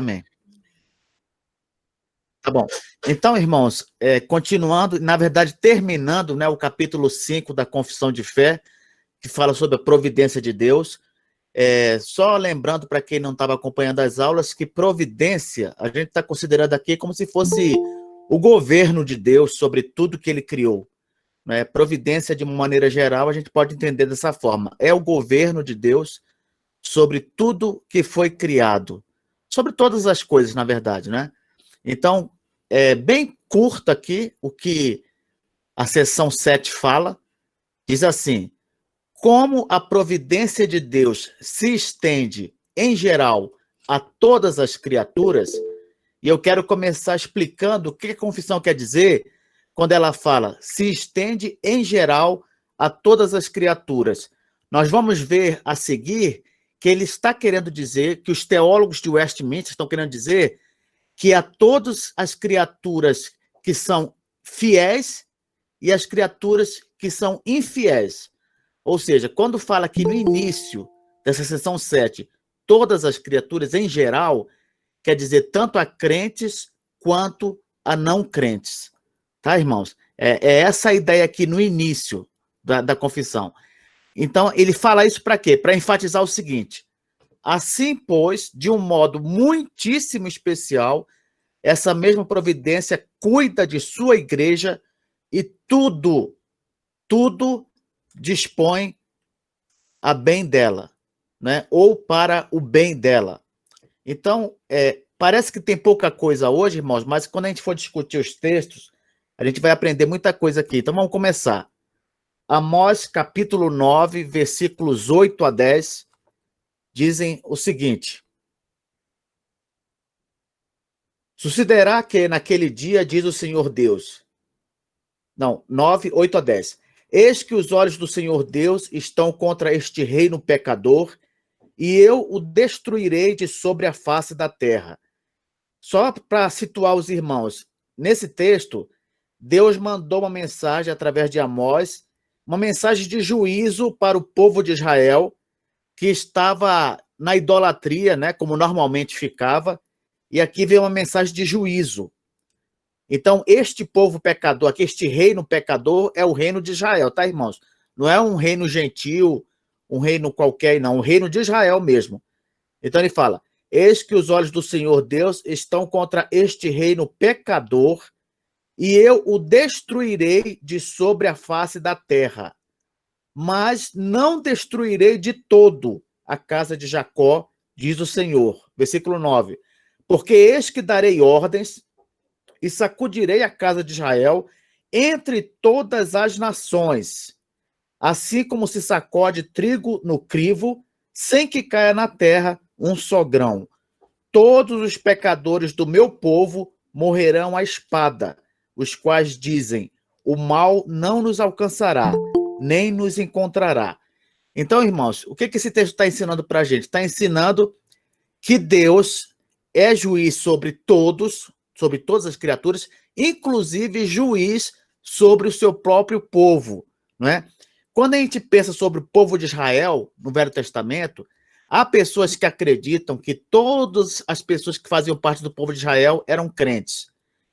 Amém. Tá bom. Então, irmãos, continuando, na verdade, terminando, né, o capítulo 5 da Confissão de Fé, que fala sobre a providência de Deus. Só lembrando para quem não estava acompanhando as aulas, que providência a gente está considerando aqui como se fosse o governo de Deus sobre tudo que ele criou. Né? Providência, de uma maneira geral, a gente pode entender dessa forma. É o governo de Deus sobre tudo que foi criado. Sobre todas as coisas, na verdade, né? Então, é bem curto aqui o que a seção 7 fala. Diz assim: como a providência de Deus se estende, em geral, a todas as criaturas, e eu quero começar explicando o que a confissão quer dizer quando ela fala se estende, em geral, a todas as criaturas. Nós vamos ver a seguir que ele está querendo dizer, que os teólogos de Westminster estão querendo dizer, que a todas as criaturas que são fiéis e as criaturas que são infiéis. Ou seja, quando fala aqui no início dessa seção 7, todas as criaturas em geral, quer dizer tanto a crentes quanto a não crentes. Tá, irmãos? É essa a ideia aqui no início da confissão. Então, ele fala isso para quê? Para enfatizar o seguinte: assim, pois, de um modo muitíssimo especial, essa mesma providência cuida de sua igreja e tudo dispõe a bem dela, né? Ou para o bem dela. Então, parece que tem pouca coisa hoje, irmãos, mas quando a gente for discutir os textos, a gente vai aprender muita coisa aqui. Então, vamos começar. Amós, capítulo 9, versículos 8 a 10, dizem o seguinte: sucederá que naquele dia, diz o Senhor Deus. Não, 9, 8 a 10. Eis que os olhos do Senhor Deus estão contra este reino pecador, e eu o destruirei de sobre a face da terra. Só para situar os irmãos, nesse texto, Deus mandou uma mensagem através de Amós, uma mensagem de juízo para o povo de Israel, que estava na idolatria, né, como normalmente ficava, e aqui vem uma mensagem de juízo. Então, este povo pecador, aqui, este reino pecador, é o reino de Israel, tá, irmãos? Não é um reino gentil, um reino qualquer, não, um reino de Israel mesmo. Então ele fala: eis que os olhos do Senhor Deus estão contra este reino pecador, e eu o destruirei de sobre a face da terra. Mas não destruirei de todo a casa de Jacó, diz o Senhor. Versículo 9. Porque eis que darei ordens e sacudirei a casa de Israel entre todas as nações, assim como se sacode trigo no crivo, sem que caia na terra um só grão. Todos os pecadores do meu povo morrerão à espada, os quais dizem: o mal não nos alcançará, nem nos encontrará. Então, irmãos, o que esse texto está ensinando para a gente? Está ensinando que Deus é juiz sobre todas as criaturas, inclusive juiz sobre o seu próprio povo, não é? Quando a gente pensa sobre o povo de Israel, no Velho Testamento, há pessoas que acreditam que todas as pessoas que faziam parte do povo de Israel eram crentes.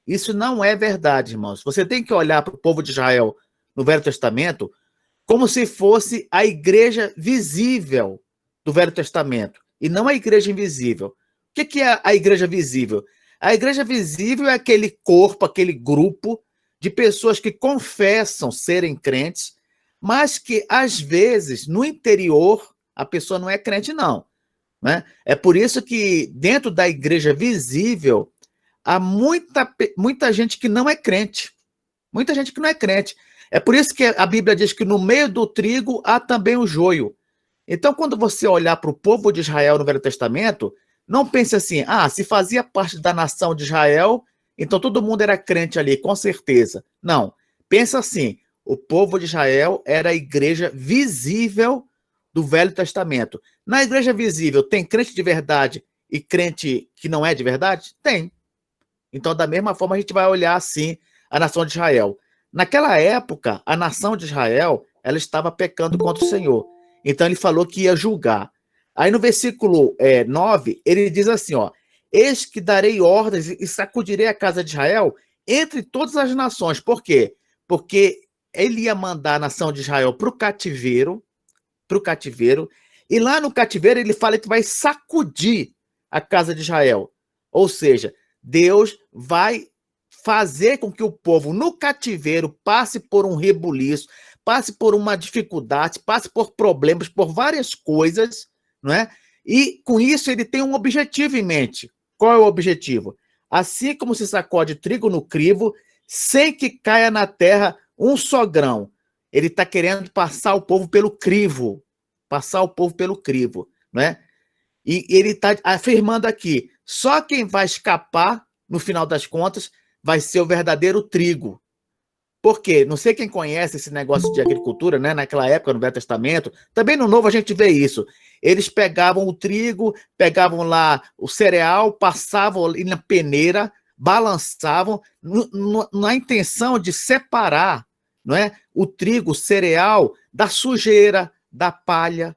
Isso não é verdade, irmãos. Você tem que olhar para o povo de Israel no Velho Testamento como se fosse a igreja visível do Velho Testamento, e não a igreja invisível. O que é a igreja visível? A igreja visível é aquele corpo, aquele grupo de pessoas que confessam serem crentes, mas que, às vezes, no interior, a pessoa não é crente, não. Né? É por isso que, dentro da igreja visível, há muita gente que não é crente. Muita gente que não é crente. É por isso que a Bíblia diz que no meio do trigo há também o joio. Então, quando você olhar para o povo de Israel no Velho Testamento, não pense assim: se fazia parte da nação de Israel, então todo mundo era crente ali, com certeza. Não. Pensa assim: o povo de Israel era a igreja visível do Velho Testamento. Na igreja visível, tem crente de verdade e crente que não é de verdade? Tem. Então, da mesma forma, a gente vai olhar assim a nação de Israel. Naquela época, a nação de Israel, ela estava pecando contra o Senhor. Então, ele falou que ia julgar. Aí, no versículo 9, ele diz assim, Eis que darei ordens e sacudirei a casa de Israel entre todas as nações. Por quê? Porque ele ia mandar a nação de Israel para o cativeiro, e lá no cativeiro ele fala que vai sacudir a casa de Israel. Ou seja, Deus vai fazer com que o povo no cativeiro passe por um rebuliço, passe por uma dificuldade, passe por problemas, por várias coisas, não é? E com isso ele tem um objetivo em mente. Qual é o objetivo? Assim como se sacode trigo no crivo, sem que caia na terra um só grão. Ele está querendo passar o povo pelo crivo, não é? E ele está afirmando aqui, só quem vai escapar, no final das contas, vai ser o verdadeiro trigo. Por quê? Não sei quem conhece esse negócio de agricultura, né? Naquela época, no Velho Testamento, também no Novo a gente vê isso. Eles pegavam o trigo, pegavam lá o cereal, passavam ali na peneira, balançavam, na intenção de separar, não é? O trigo, o cereal, da sujeira, da palha.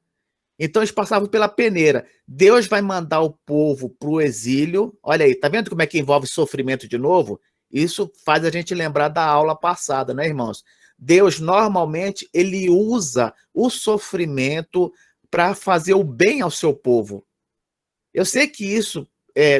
Então eles passavam pela peneira. Deus vai mandar o povo para o exílio. Olha aí, tá vendo como é que envolve sofrimento de novo? Isso faz a gente lembrar da aula passada, né, irmãos? Deus normalmente ele usa o sofrimento para fazer o bem ao seu povo. Eu sei que isso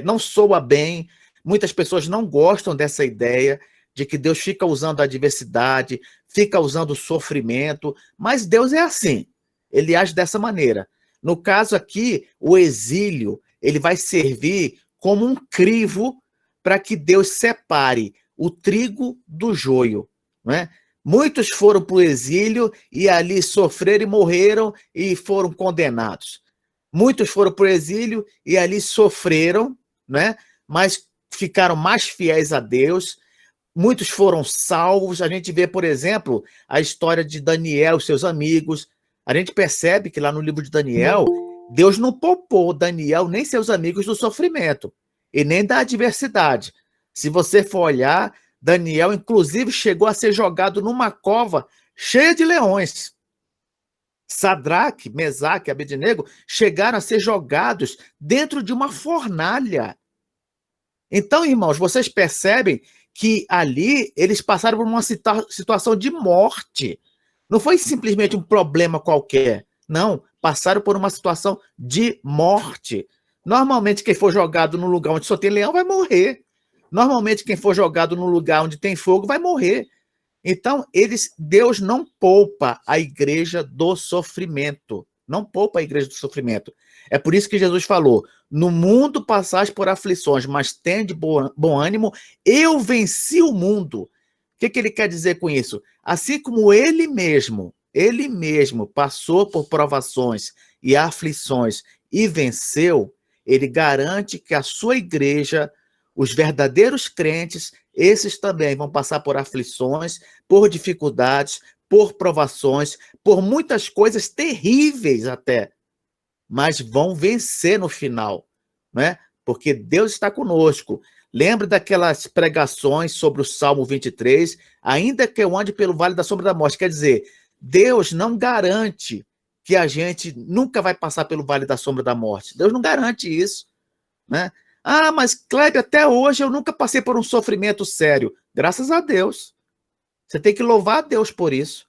não soa bem, muitas pessoas não gostam dessa ideia de que Deus fica usando a adversidade, fica usando o sofrimento, mas Deus é assim, ele age dessa maneira. No caso aqui, o exílio, ele vai servir como um crivo para que Deus separe o trigo do joio, não é? Muitos foram para o exílio e ali sofreram e morreram e foram condenados. Muitos foram para o exílio e ali sofreram, né? Mas ficaram mais fiéis a Deus. Muitos foram salvos. A gente vê, por exemplo, a história de Daniel e seus amigos. A gente percebe que lá no livro de Daniel, Deus não poupou Daniel nem seus amigos do sofrimento e nem da adversidade. Se você for olhar, Daniel, inclusive, chegou a ser jogado numa cova cheia de leões. Sadraque, Mesaque e Abednego chegaram a ser jogados dentro de uma fornalha. Então, irmãos, vocês percebem que ali eles passaram por uma situação de morte. Não foi simplesmente um problema qualquer. Não, passaram por uma situação de morte. Normalmente, quem for jogado num lugar onde só tem leão vai morrer. Normalmente, quem for jogado num lugar onde tem fogo vai morrer. Então, Deus não poupa a igreja do sofrimento. Não poupa a igreja do sofrimento. É por isso que Jesus falou: no mundo passais por aflições, mas tende bom ânimo, eu venci o mundo. O que ele quer dizer com isso? Assim como ele mesmo passou por provações e aflições e venceu, ele garante que a sua igreja, os verdadeiros crentes, esses também vão passar por aflições, por dificuldades, por provações, por muitas coisas terríveis até, mas vão vencer no final, né? Porque Deus está conosco. Lembra daquelas pregações sobre o Salmo 23? Ainda que eu ande pelo vale da sombra da morte. Quer dizer, Deus não garante que a gente nunca vai passar pelo vale da sombra da morte. Deus não garante isso, né? Ah, mas Kleber, até hoje eu nunca passei por um sofrimento sério. Graças a Deus. Você tem que louvar a Deus por isso,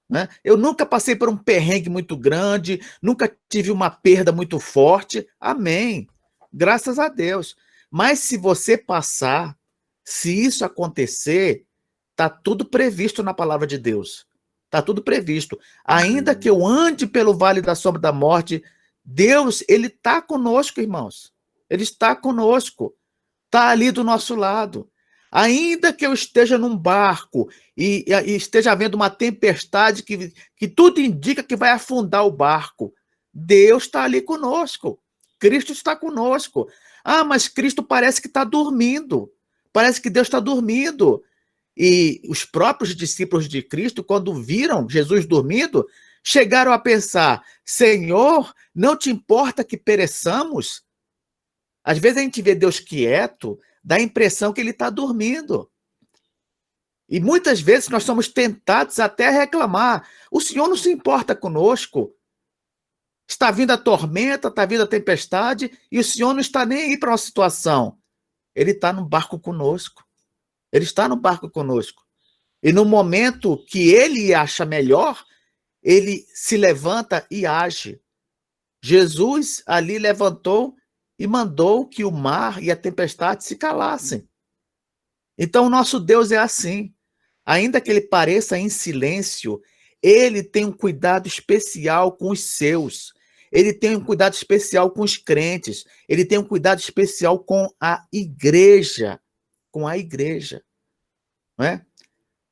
né? Eu nunca passei por um perrengue muito grande, nunca tive uma perda muito forte. Amém. Graças a Deus. Mas se você passar, se isso acontecer, está tudo previsto na palavra de Deus. Está tudo previsto. Ainda que eu ande pelo vale da sombra da morte, Deus, ele está conosco, irmãos. Ele está conosco. Está ali do nosso lado. Ainda que eu esteja num barco e esteja havendo uma tempestade que tudo indica que vai afundar o barco, Deus está ali conosco. Cristo está conosco. Ah, mas Cristo parece que está dormindo. Parece que Deus está dormindo. E os próprios discípulos de Cristo, quando viram Jesus dormindo, chegaram a pensar: Senhor, não te importa que pereçamos? Às vezes a gente vê Deus quieto, dá a impressão que ele está dormindo. E muitas vezes nós somos tentados até a reclamar: o Senhor não se importa conosco? Está vindo a tormenta, está vindo a tempestade, e o Senhor não está nem aí para uma situação. Ele está no barco conosco. Ele está no barco conosco. E no momento que ele acha melhor, ele se levanta e age. Jesus ali levantou e mandou que o mar e a tempestade se calassem. Então, o nosso Deus é assim. Ainda que ele pareça em silêncio, ele tem um cuidado especial com os seus. Ele tem um cuidado especial com os crentes. Ele tem um cuidado especial com a igreja. Com a igreja. Não é?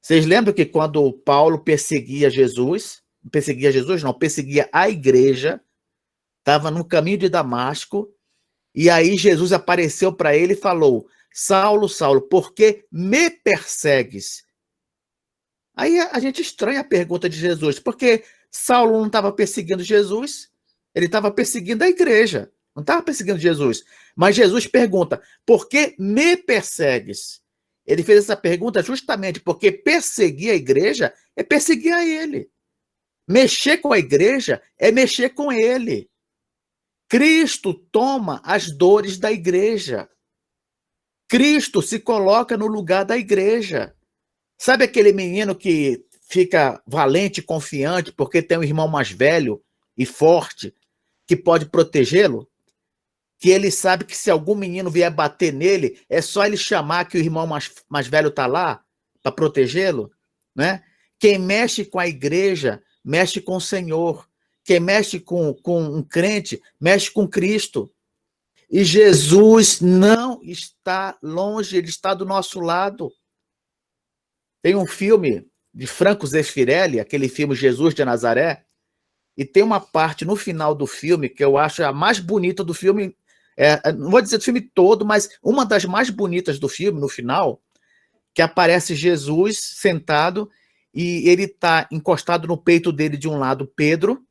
Vocês lembram que quando Paulo perseguia a igreja, estava no caminho de Damasco, e aí Jesus apareceu para ele e falou: Saulo, Saulo, por que me persegues? Aí a gente estranha a pergunta de Jesus, porque Saulo não estava perseguindo Jesus, ele estava perseguindo a igreja, não estava perseguindo Jesus. Mas Jesus pergunta: por que me persegues? Ele fez essa pergunta justamente porque perseguir a igreja é perseguir a ele. Mexer com a igreja é mexer com ele. Cristo toma as dores da igreja. Cristo se coloca no lugar da igreja. Sabe aquele menino que fica valente e confiante porque tem um irmão mais velho e forte que pode protegê-lo? Que ele sabe que se algum menino vier bater nele, é só ele chamar que o irmão mais velho está lá para protegê-lo, né? Quem mexe com a igreja, mexe com o Senhor. Quem mexe com um crente, mexe com Cristo. E Jesus não está longe, ele está do nosso lado. Tem um filme de Franco Zeffirelli, aquele filme Jesus de Nazaré, e tem uma parte no final do filme que eu acho a mais bonita do filme. Não vou dizer do filme todo, mas uma das mais bonitas do filme, no final, que aparece Jesus sentado e ele está encostado no peito dele, de um lado Pedro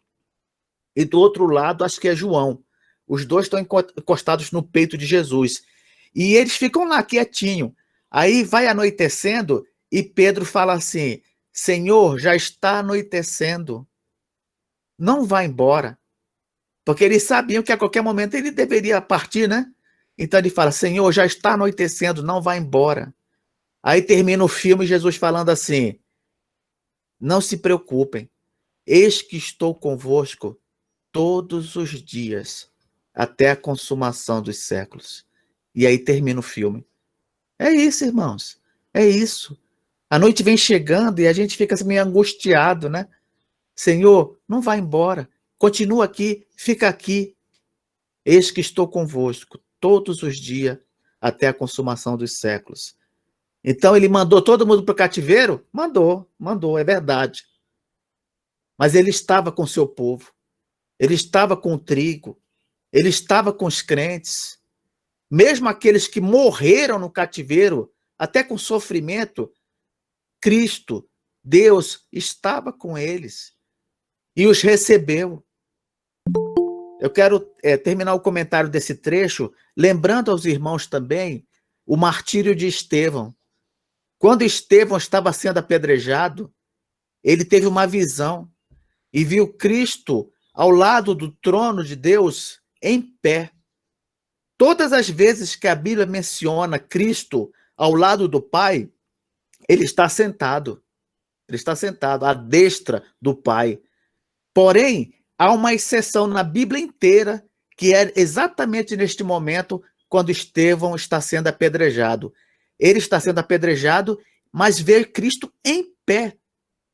e do outro lado acho que é João. Os dois estão encostados no peito de Jesus e eles ficam lá quietinho. Aí vai anoitecendo e Pedro fala assim: Senhor, já está anoitecendo, não vá embora. Porque eles sabiam que a qualquer momento ele deveria partir, né? Então ele fala: Senhor, já está anoitecendo, não vá embora. Aí termina o filme Jesus falando assim: não se preocupem, eis que estou convosco todos os dias, até a consumação dos séculos. E aí termina o filme. É isso, irmãos, é isso. A noite vem chegando e a gente fica meio angustiado, né? Senhor, não vá embora, continua aqui, fica aqui. Eis que estou convosco todos os dias, até a consumação dos séculos. Então ele mandou todo mundo para o cativeiro? Mandou, é verdade. Mas ele estava com seu povo, ele estava com o trigo, ele estava com os crentes, mesmo aqueles que morreram no cativeiro, até com sofrimento, Cristo, Deus, estava com eles e os recebeu. Eu quero terminar o comentário desse trecho lembrando aos irmãos também o martírio de Estevão. Quando Estevão estava sendo apedrejado, ele teve uma visão e viu Cristo ao lado do trono de Deus em pé. Todas as vezes que a Bíblia menciona Cristo ao lado do Pai, ele está sentado. Ele está sentado à destra do Pai. Porém, há uma exceção na Bíblia inteira, que é exatamente neste momento, quando Estevão está sendo apedrejado. Ele está sendo apedrejado, mas vê Cristo em pé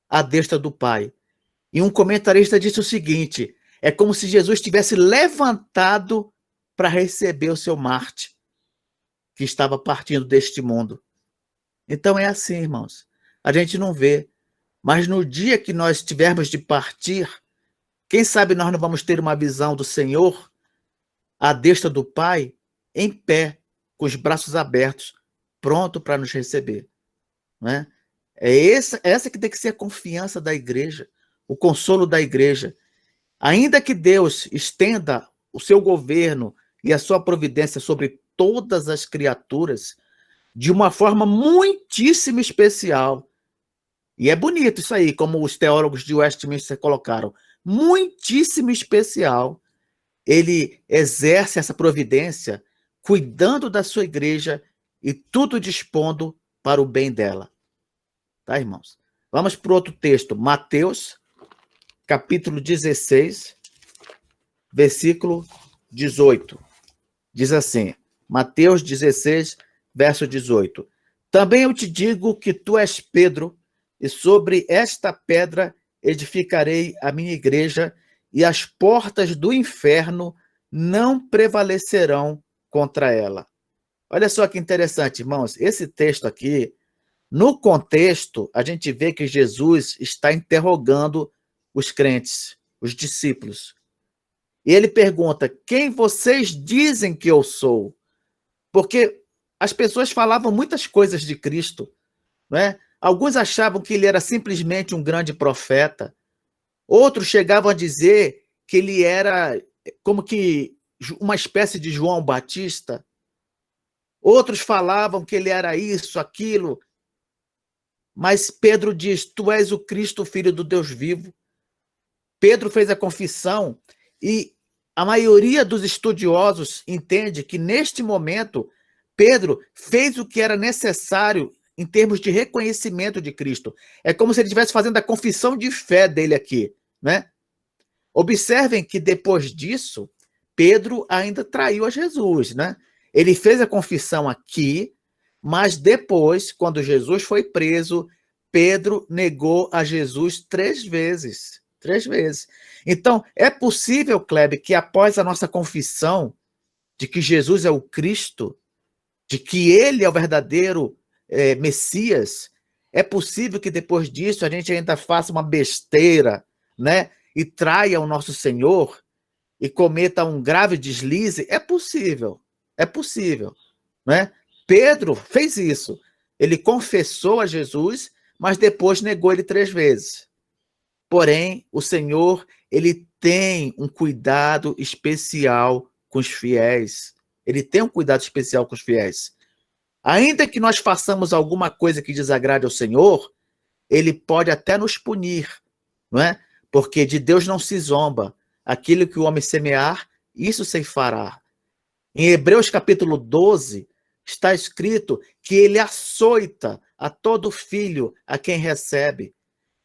à destra do Pai. E um comentarista disse o seguinte: é como se Jesus tivesse levantado para receber o seu Marte, que estava partindo deste mundo. Então é assim, irmãos. A gente não vê, mas no dia que nós tivermos de partir, quem sabe nós não vamos ter uma visão do Senhor à destra do Pai, em pé, com os braços abertos, pronto para nos receber. Não é? Essa que tem que ser a confiança da igreja, o consolo da igreja. Ainda que Deus estenda o seu governo e a sua providência sobre todas as criaturas, de uma forma muitíssimo especial. E é bonito isso aí, como os teólogos de Westminster colocaram. muitíssimo especial, ele exerce essa providência, cuidando da sua igreja e tudo dispondo para o bem dela. Tá, irmãos? Vamos para outro texto, Mateus, capítulo 16, versículo 18. Diz assim, Mateus 16, verso 18. Também eu te digo que tu és Pedro, e sobre esta pedra edificarei a minha igreja, e as portas do inferno não prevalecerão contra ela. Olha só que interessante, irmãos. Esse texto aqui, no contexto, a gente vê que Jesus está interrogando os crentes, os discípulos. E ele pergunta: quem vocês dizem que eu sou? Porque as pessoas falavam muitas coisas de Cristo, não é? Alguns achavam que ele era simplesmente um grande profeta. Outros chegavam a dizer que ele era como que uma espécie de João Batista. Outros falavam que ele era isso, aquilo. Mas Pedro diz: tu és o Cristo, filho do Deus vivo. Pedro fez a confissão e a maioria dos estudiosos entende que neste momento Pedro fez o que era necessário em termos de reconhecimento de Cristo. É como se ele estivesse fazendo a confissão de fé dele aqui, né? Observem que depois disso, Pedro ainda traiu a Jesus, né? Ele fez a confissão aqui, mas depois, quando Jesus foi preso, Pedro negou a Jesus 3 vezes. 3 vezes. Então, é possível, Kleber, que após a nossa confissão de que Jesus é o Cristo, de que ele é o verdadeiro Messias, é possível que depois disso a gente ainda faça uma besteira, né? E traia o nosso Senhor e cometa um grave deslize? É possível, né? Pedro fez isso. Ele confessou a Jesus, mas depois negou ele 3 vezes. Porém, o Senhor, ele tem um cuidado especial com os fiéis. Ele tem um cuidado especial com os fiéis. Ainda que nós façamos alguma coisa que desagrade ao Senhor, ele pode até nos punir, não é? Porque de Deus não se zomba. Aquilo que o homem semear, isso ceifará. Em Hebreus capítulo 12, está escrito que ele açoita a todo filho a quem recebe,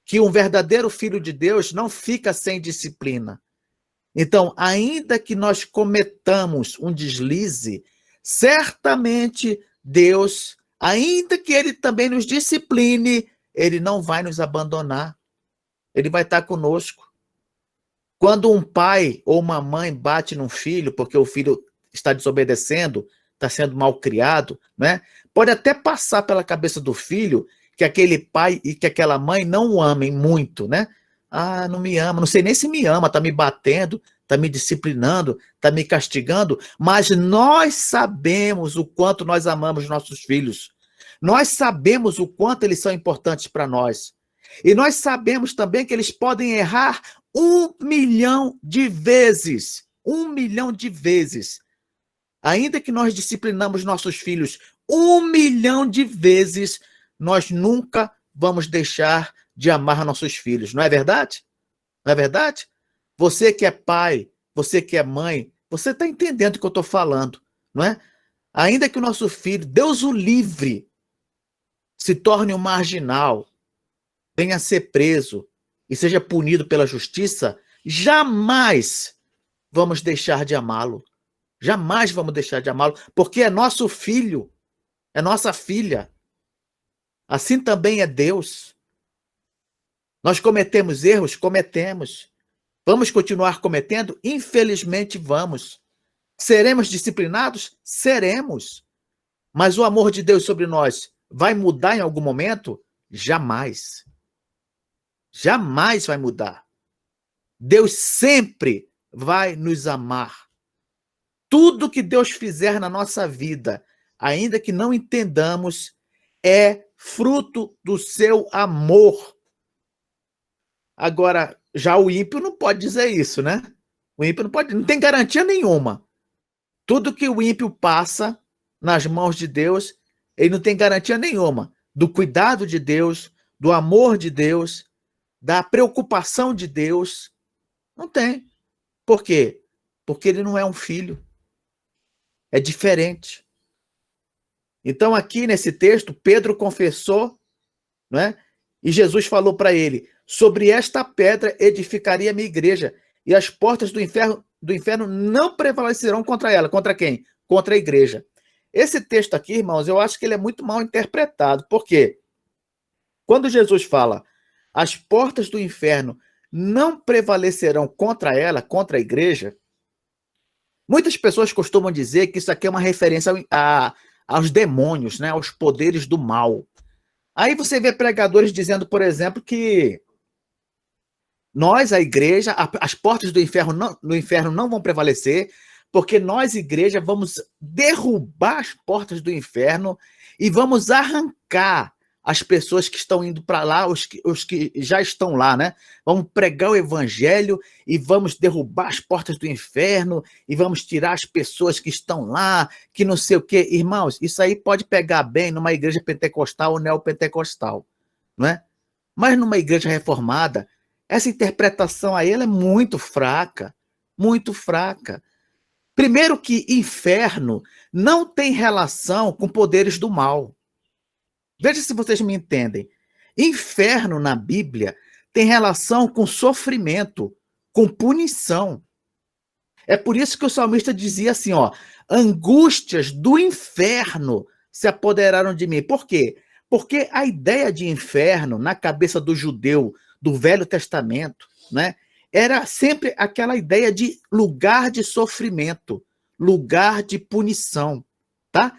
que um verdadeiro filho de Deus não fica sem disciplina. Então, ainda que nós cometamos um deslize, certamente Deus, ainda que ele também nos discipline, ele não vai nos abandonar. Ele vai estar conosco. Quando um pai ou uma mãe bate num filho porque o filho está desobedecendo, está sendo mal criado, né? Pode até passar pela cabeça do filho que aquele pai e que aquela mãe não o amem muito, né? Ah, não me ama, não sei nem se me ama, está me batendo, está me disciplinando, está me castigando, mas nós sabemos o quanto nós amamos nossos filhos. Nós sabemos o quanto eles são importantes para nós. E nós sabemos também que eles podem errar 1 milhão de vezes. 1 milhão de vezes. Ainda que nós disciplinamos nossos filhos 1 milhão de vezes, nós nunca vamos deixar de amar nossos filhos. Não é verdade? Não é verdade? Você que é pai, você que é mãe, você está entendendo o que eu estou falando, não é? Ainda que o nosso filho, Deus o livre, se torne um marginal, venha a ser preso e seja punido pela justiça, jamais vamos deixar de amá-lo. Jamais vamos deixar de amá-lo, porque é nosso filho, é nossa filha. Assim também é Deus. Nós cometemos erros? Cometemos. Vamos continuar cometendo? Infelizmente vamos. Seremos disciplinados? Seremos. Mas o amor de Deus sobre nós vai mudar em algum momento? Jamais. Jamais vai mudar. Deus sempre vai nos amar. Tudo que Deus fizer na nossa vida, ainda que não entendamos, é fruto do seu amor. Agora, já o ímpio não pode dizer isso, né? O ímpio não pode, não tem garantia nenhuma. Tudo que o ímpio passa nas mãos de Deus, ele não tem garantia nenhuma do cuidado de Deus, do amor de Deus, da preocupação de Deus. Não tem. Por quê? Porque ele não é um filho. É diferente. Então, aqui nesse texto, Pedro confessou, né? E Jesus falou para ele: sobre esta pedra edificaria a minha igreja, e as portas do inferno não prevalecerão contra ela. Contra quem? Contra a igreja. Esse texto aqui, irmãos, eu acho que ele é muito mal interpretado. Por quê? Quando Jesus fala, as portas do inferno não prevalecerão contra ela, contra a igreja, muitas pessoas costumam dizer que isso aqui é uma referência aos demônios, né, aos poderes do mal. Aí você vê pregadores dizendo, por exemplo, que nós, a igreja, as portas do inferno não vão prevalecer, porque nós, igreja, vamos derrubar as portas do inferno e vamos arrancar as pessoas que estão indo para lá, os que já estão lá, né? Vamos pregar o evangelho e vamos derrubar as portas do inferno e vamos tirar as pessoas que estão lá, que não sei o quê. Irmãos, isso aí pode pegar bem numa igreja pentecostal ou neopentecostal, não é? Mas numa igreja reformada, essa interpretação aí ela é muito fraca, muito fraca. Primeiro que inferno não tem relação com poderes do mal. Veja se vocês me entendem. Inferno na Bíblia tem relação com sofrimento, com punição. É por isso que o salmista dizia assim, ó, angústias do inferno se apoderaram de mim. Por quê? Porque a ideia de inferno na cabeça do judeu do Velho Testamento, né, era sempre aquela ideia de lugar de sofrimento, lugar de punição, tá?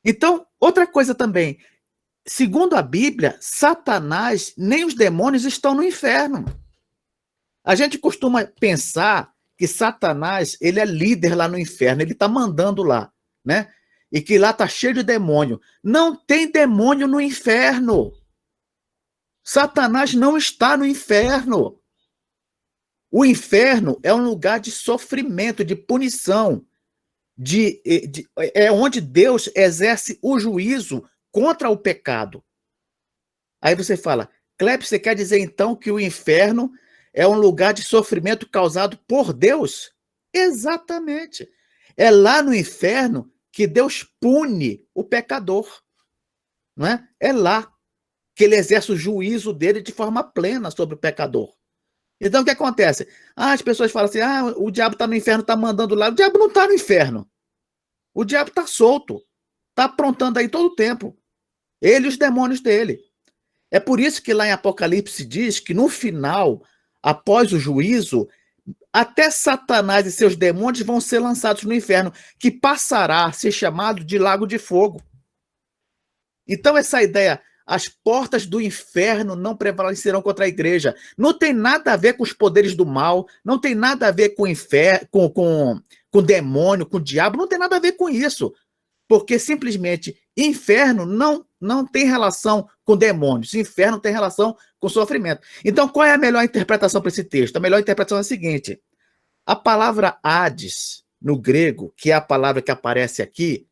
Então, outra coisa também, segundo a Bíblia, Satanás nem os demônios estão no inferno. A gente costuma pensar que Satanás, ele é líder lá no inferno, ele está mandando lá, né? E que lá está cheio de demônio. Não tem demônio no inferno. Satanás não está no inferno. O inferno é um lugar de sofrimento, de punição, é onde Deus exerce o juízo contra o pecado. Aí você fala, Kleber, você quer dizer então que o inferno é um lugar de sofrimento causado por Deus? Exatamente. É lá no inferno que Deus pune o pecador. Não é? É lá que ele exerce o juízo dele de forma plena sobre o pecador. Então, o que acontece? As pessoas falam assim, o diabo está no inferno, está mandando lá. O diabo não está no inferno. O diabo está solto. Está aprontando aí todo o tempo. Ele e os demônios dele. É por isso que lá em Apocalipse diz que no final, após o juízo, até Satanás e seus demônios vão ser lançados no inferno, que passará a ser chamado de lago de fogo. Então essa ideia, as portas do inferno não prevalecerão contra a igreja, não tem nada a ver com os poderes do mal, não tem nada a ver com o inferno, com demônio, com o diabo, não tem nada a ver com isso. Porque simplesmente inferno não tem relação com demônios, inferno tem relação com sofrimento. Então, qual é a melhor interpretação para esse texto? A melhor interpretação é a seguinte: a palavra Hades, no grego, que é a palavra que aparece aqui,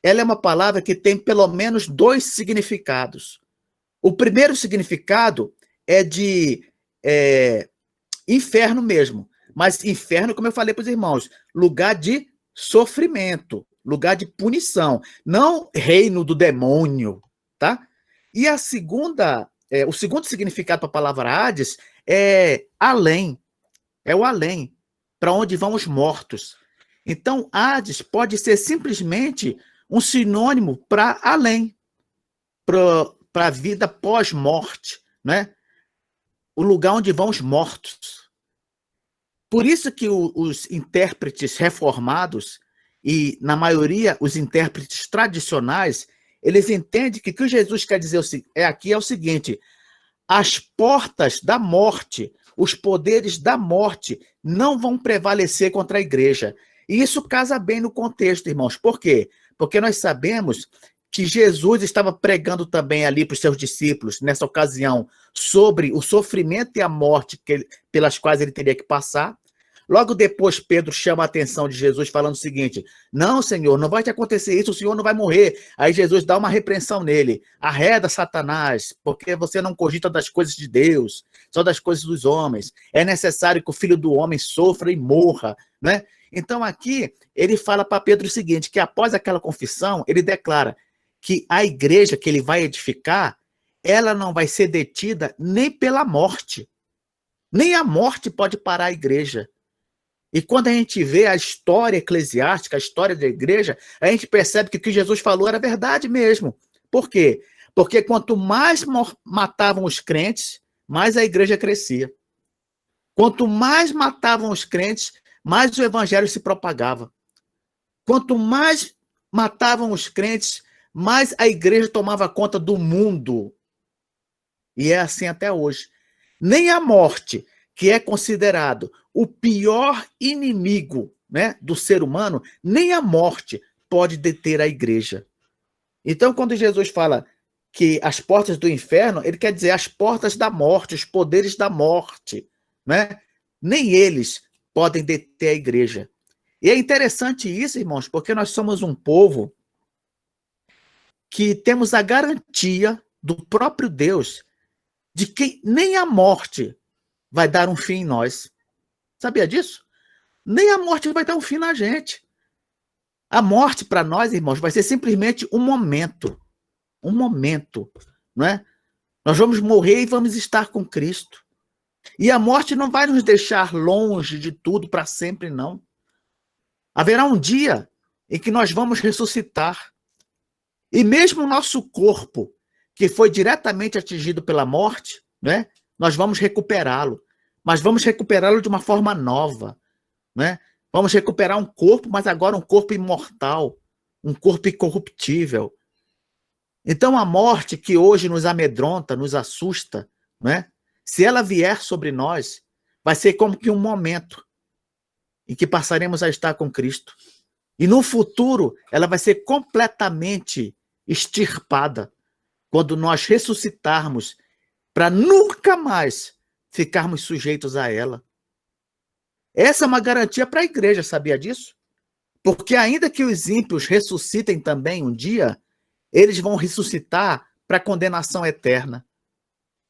ela é uma palavra que tem pelo menos dois significados. O primeiro significado é de inferno mesmo, mas inferno, como eu falei para os irmãos, lugar de sofrimento, lugar de punição, não reino do demônio, tá? E o segundo significado para a palavra Hades é além, é o além, para onde vão os mortos. Então, Hades pode ser simplesmente um sinônimo para além, para a vida pós-morte, né? O lugar onde vão os mortos. Por isso que os intérpretes reformados, e na maioria os intérpretes tradicionais, eles entendem que o que Jesus quer dizer aqui é o seguinte: as portas da morte, os poderes da morte não vão prevalecer contra a igreja. E isso casa bem no contexto, irmãos. Por quê? Porque nós sabemos que Jesus estava pregando também ali para os seus discípulos, nessa ocasião, sobre o sofrimento e a morte pelas quais ele teria que passar. Logo depois, Pedro chama a atenção de Jesus, falando o seguinte: não, Senhor, não vai te acontecer isso, o Senhor não vai morrer. Aí Jesus dá uma repreensão nele: arreda, Satanás, porque você não cogita das coisas de Deus, só das coisas dos homens. É necessário que o Filho do Homem sofra e morra, né? Então aqui ele fala para Pedro o seguinte, que após aquela confissão, ele declara que a igreja que ele vai edificar, ela não vai ser detida nem pela morte. Nem a morte pode parar a igreja. E quando a gente vê a história eclesiástica, a história da igreja, a gente percebe que o que Jesus falou era verdade mesmo. Por quê? Porque quanto mais matavam os crentes, mais a igreja crescia. Quanto mais matavam os crentes, mais o evangelho se propagava. Quanto mais matavam os crentes, mais a igreja tomava conta do mundo. E é assim até hoje. Nem a morte, que é considerado o pior inimigo, né, do ser humano, nem a morte pode deter a igreja. Então, quando Jesus fala que as portas do inferno, ele quer dizer as portas da morte, os poderes da morte, né? Nem eles podem deter a igreja. E é interessante isso, irmãos, porque nós somos um povo que temos a garantia do próprio Deus de que nem a morte vai dar um fim em nós. Sabia disso? Nem a morte vai dar um fim na gente. A morte para nós, irmãos, vai ser simplesmente um momento. Um momento, não é? Nós vamos morrer e vamos estar com Cristo. E a morte não vai nos deixar longe de tudo para sempre, não. Haverá um dia em que nós vamos ressuscitar. E mesmo o nosso corpo, que foi diretamente atingido pela morte, né, nós vamos recuperá-lo. Mas vamos recuperá-lo de uma forma nova. Né? Vamos recuperar um corpo, mas agora um corpo imortal, um corpo incorruptível. Então a morte que hoje nos amedronta, nos assusta, né? Se ela vier sobre nós, vai ser como que um momento em que passaremos a estar com Cristo. E no futuro, ela vai ser completamente extirpada quando nós ressuscitarmos para nunca mais ficarmos sujeitos a ela. Essa é uma garantia para a igreja, sabia disso? Porque ainda que os ímpios ressuscitem também um dia, eles vão ressuscitar para a condenação eterna.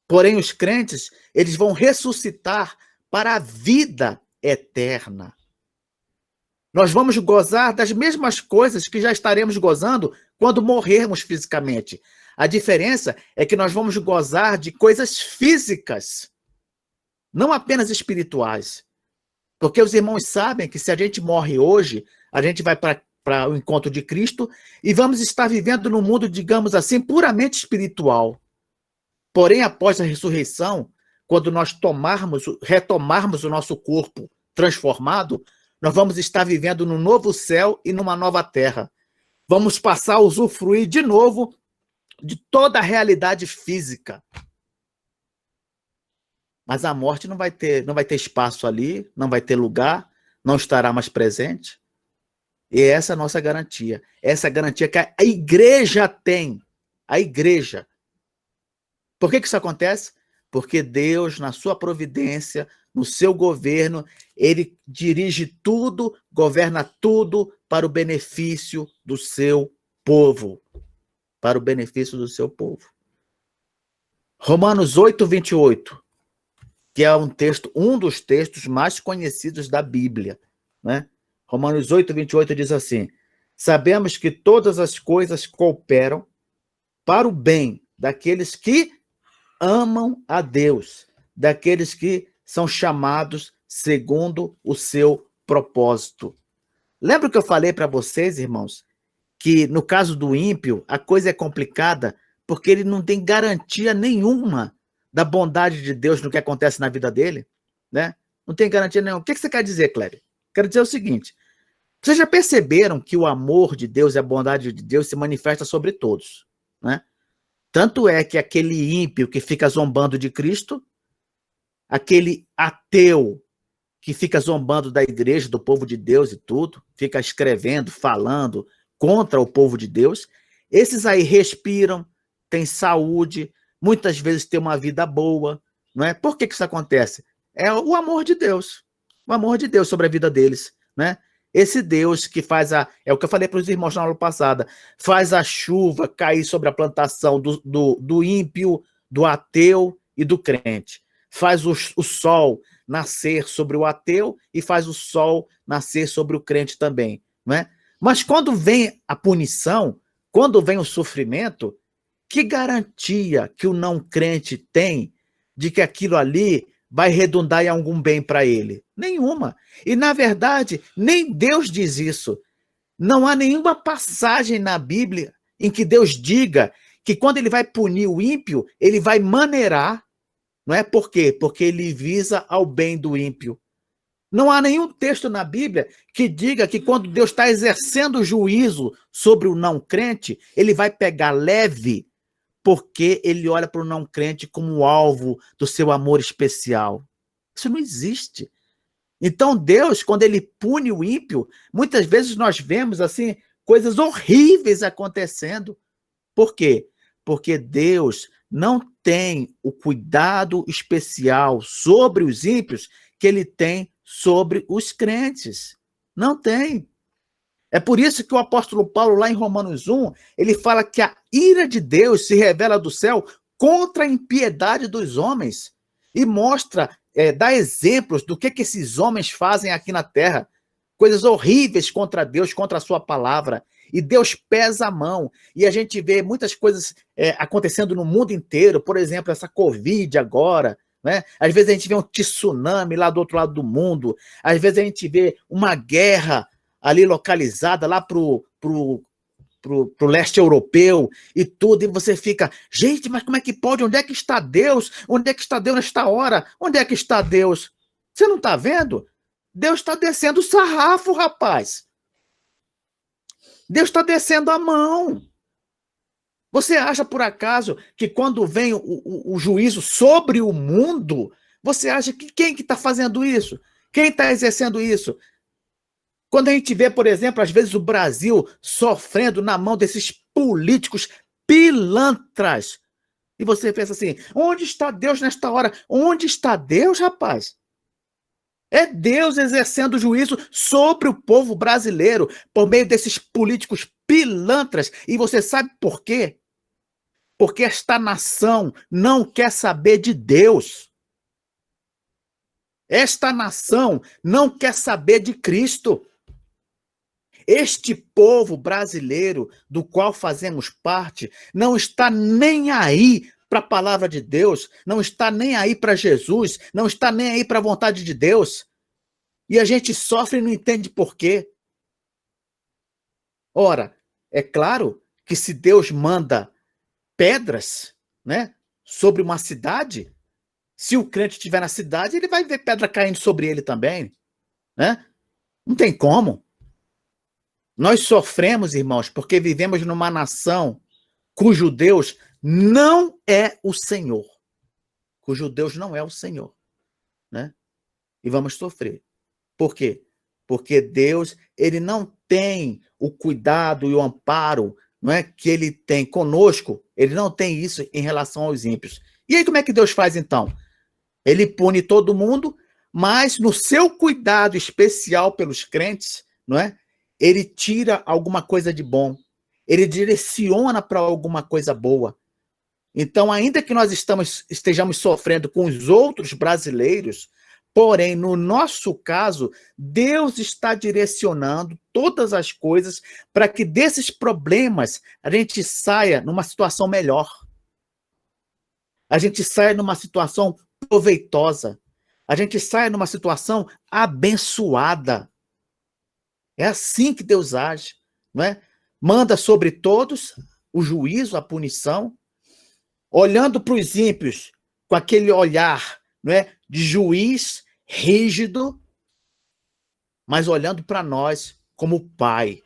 Porém, os crentes, eles vão ressuscitar para a vida eterna. Nós vamos gozar das mesmas coisas que já estaremos gozando quando morrermos fisicamente. A diferença é que nós vamos gozar de coisas físicas, não apenas espirituais. Porque os irmãos sabem que se a gente morre hoje, a gente vai para o encontro de Cristo e vamos estar vivendo num mundo, digamos assim, puramente espiritual. Porém, após a ressurreição, quando nós retomarmos o nosso corpo transformado, nós vamos estar vivendo num novo céu e numa nova terra. Vamos passar a usufruir de novo de toda a realidade física. Mas a morte não vai ter espaço ali, não vai ter lugar, não estará mais presente. E essa é a nossa garantia. Essa é a garantia que a igreja tem. A igreja. Por que isso acontece? Porque Deus, na sua providência, no seu governo, ele dirige tudo, governa tudo para o benefício do seu povo. Para o benefício do seu povo. Romanos 8, 28. Que é um dos textos mais conhecidos da Bíblia. Né? Romanos 8, 28 diz assim: sabemos que todas as coisas cooperam para o bem daqueles que amam a Deus, daqueles que são chamados segundo o seu propósito. Lembra que eu falei para vocês, irmãos, que no caso do ímpio, a coisa é complicada porque ele não tem garantia nenhuma da bondade de Deus no que acontece na vida dele, né? Não tem garantia nenhuma. O que você quer dizer, Cléber? Quero dizer o seguinte: vocês já perceberam que o amor de Deus e a bondade de Deus se manifesta sobre todos, né? Tanto é que aquele ímpio que fica zombando de Cristo, aquele ateu que fica zombando da igreja, do povo de Deus e tudo, fica escrevendo, falando contra o povo de Deus, esses aí respiram, têm saúde, muitas vezes têm uma vida boa, não é? Por que isso acontece? É o amor de Deus. O amor de Deus sobre a vida deles, né? Esse Deus que faz é o que eu falei para os irmãos na aula passada, faz a chuva cair sobre a plantação do ímpio, do ateu e do crente. Faz o sol nascer sobre o ateu e faz o sol nascer sobre o crente também, né? Mas quando vem a punição, quando vem o sofrimento, que garantia que o não crente tem de que aquilo ali vai redundar em algum bem para ele? Nenhuma. E, na verdade, nem Deus diz isso. Não há nenhuma passagem na Bíblia em que Deus diga que quando ele vai punir o ímpio, ele vai maneirar, não é? Por quê? Porque ele visa ao bem do ímpio. Não há nenhum texto na Bíblia que diga que quando Deus está exercendo juízo sobre o não crente, ele vai pegar leve porque ele olha para o não crente como alvo do seu amor especial. Isso não existe. Então Deus, quando ele pune o ímpio, muitas vezes nós vemos assim coisas horríveis acontecendo. Por quê? Porque Deus não tem o cuidado especial sobre os ímpios que ele tem sobre os crentes. Não tem. É por isso que o apóstolo Paulo, lá em Romanos 1, ele fala que a ira de Deus se revela do céu contra a impiedade dos homens e mostra, dá exemplos do que esses homens fazem aqui na terra. Coisas horríveis contra Deus, contra a sua palavra. E Deus pesa a mão. E a gente vê muitas coisas acontecendo no mundo inteiro. Por exemplo, essa Covid agora, né? Às vezes a gente vê um tsunami lá do outro lado do mundo. Às vezes a gente vê uma guerra ali localizada lá pro leste europeu e tudo, e você fica, gente, mas como é que pode? Onde é que está Deus? Onde é que está Deus nesta hora? Onde é que está Deus? Você não está vendo? Deus está descendo o sarrafo, rapaz. Deus está descendo a mão. Você acha, por acaso, que quando vem o juízo sobre o mundo, você acha que quem que está fazendo isso? Quem está exercendo isso? Quando a gente vê, por exemplo, às vezes o Brasil sofrendo na mão desses políticos pilantras, e você pensa assim, onde está Deus nesta hora? Onde está Deus, rapaz? É Deus exercendo juízo sobre o povo brasileiro por meio desses políticos pilantras. E você sabe por quê? Porque esta nação não quer saber de Deus. Esta nação não quer saber de Cristo. Este povo brasileiro, do qual fazemos parte, não está nem aí para a palavra de Deus, não está nem aí para Jesus, não está nem aí para a vontade de Deus. E a gente sofre e não entende por quê. Ora, é claro que se Deus manda pedras, né, sobre uma cidade, se o crente estiver na cidade, ele vai ver pedra caindo sobre ele também, né? Não tem como. Nós sofremos, irmãos, porque vivemos numa nação cujo Deus não é o Senhor. Cujo Deus não é o Senhor, né? E vamos sofrer. Por quê? Porque Deus, ele não tem o cuidado e o amparo, não é, que ele tem conosco, ele não tem isso em relação aos ímpios. E aí como é que Deus faz então? Ele pune todo mundo, mas no seu cuidado especial pelos crentes, não é? Ele tira alguma coisa de bom, ele direciona para alguma coisa boa. Então, ainda que nós estejamos sofrendo com os outros brasileiros, porém, no nosso caso, Deus está direcionando todas as coisas para que desses problemas a gente saia numa situação melhor. A gente saia numa situação proveitosa. A gente saia numa situação abençoada. É assim que Deus age, não é? Manda sobre todos o juízo, a punição, olhando para os ímpios com aquele olhar, não é, de juiz rígido, mas olhando para nós como pai.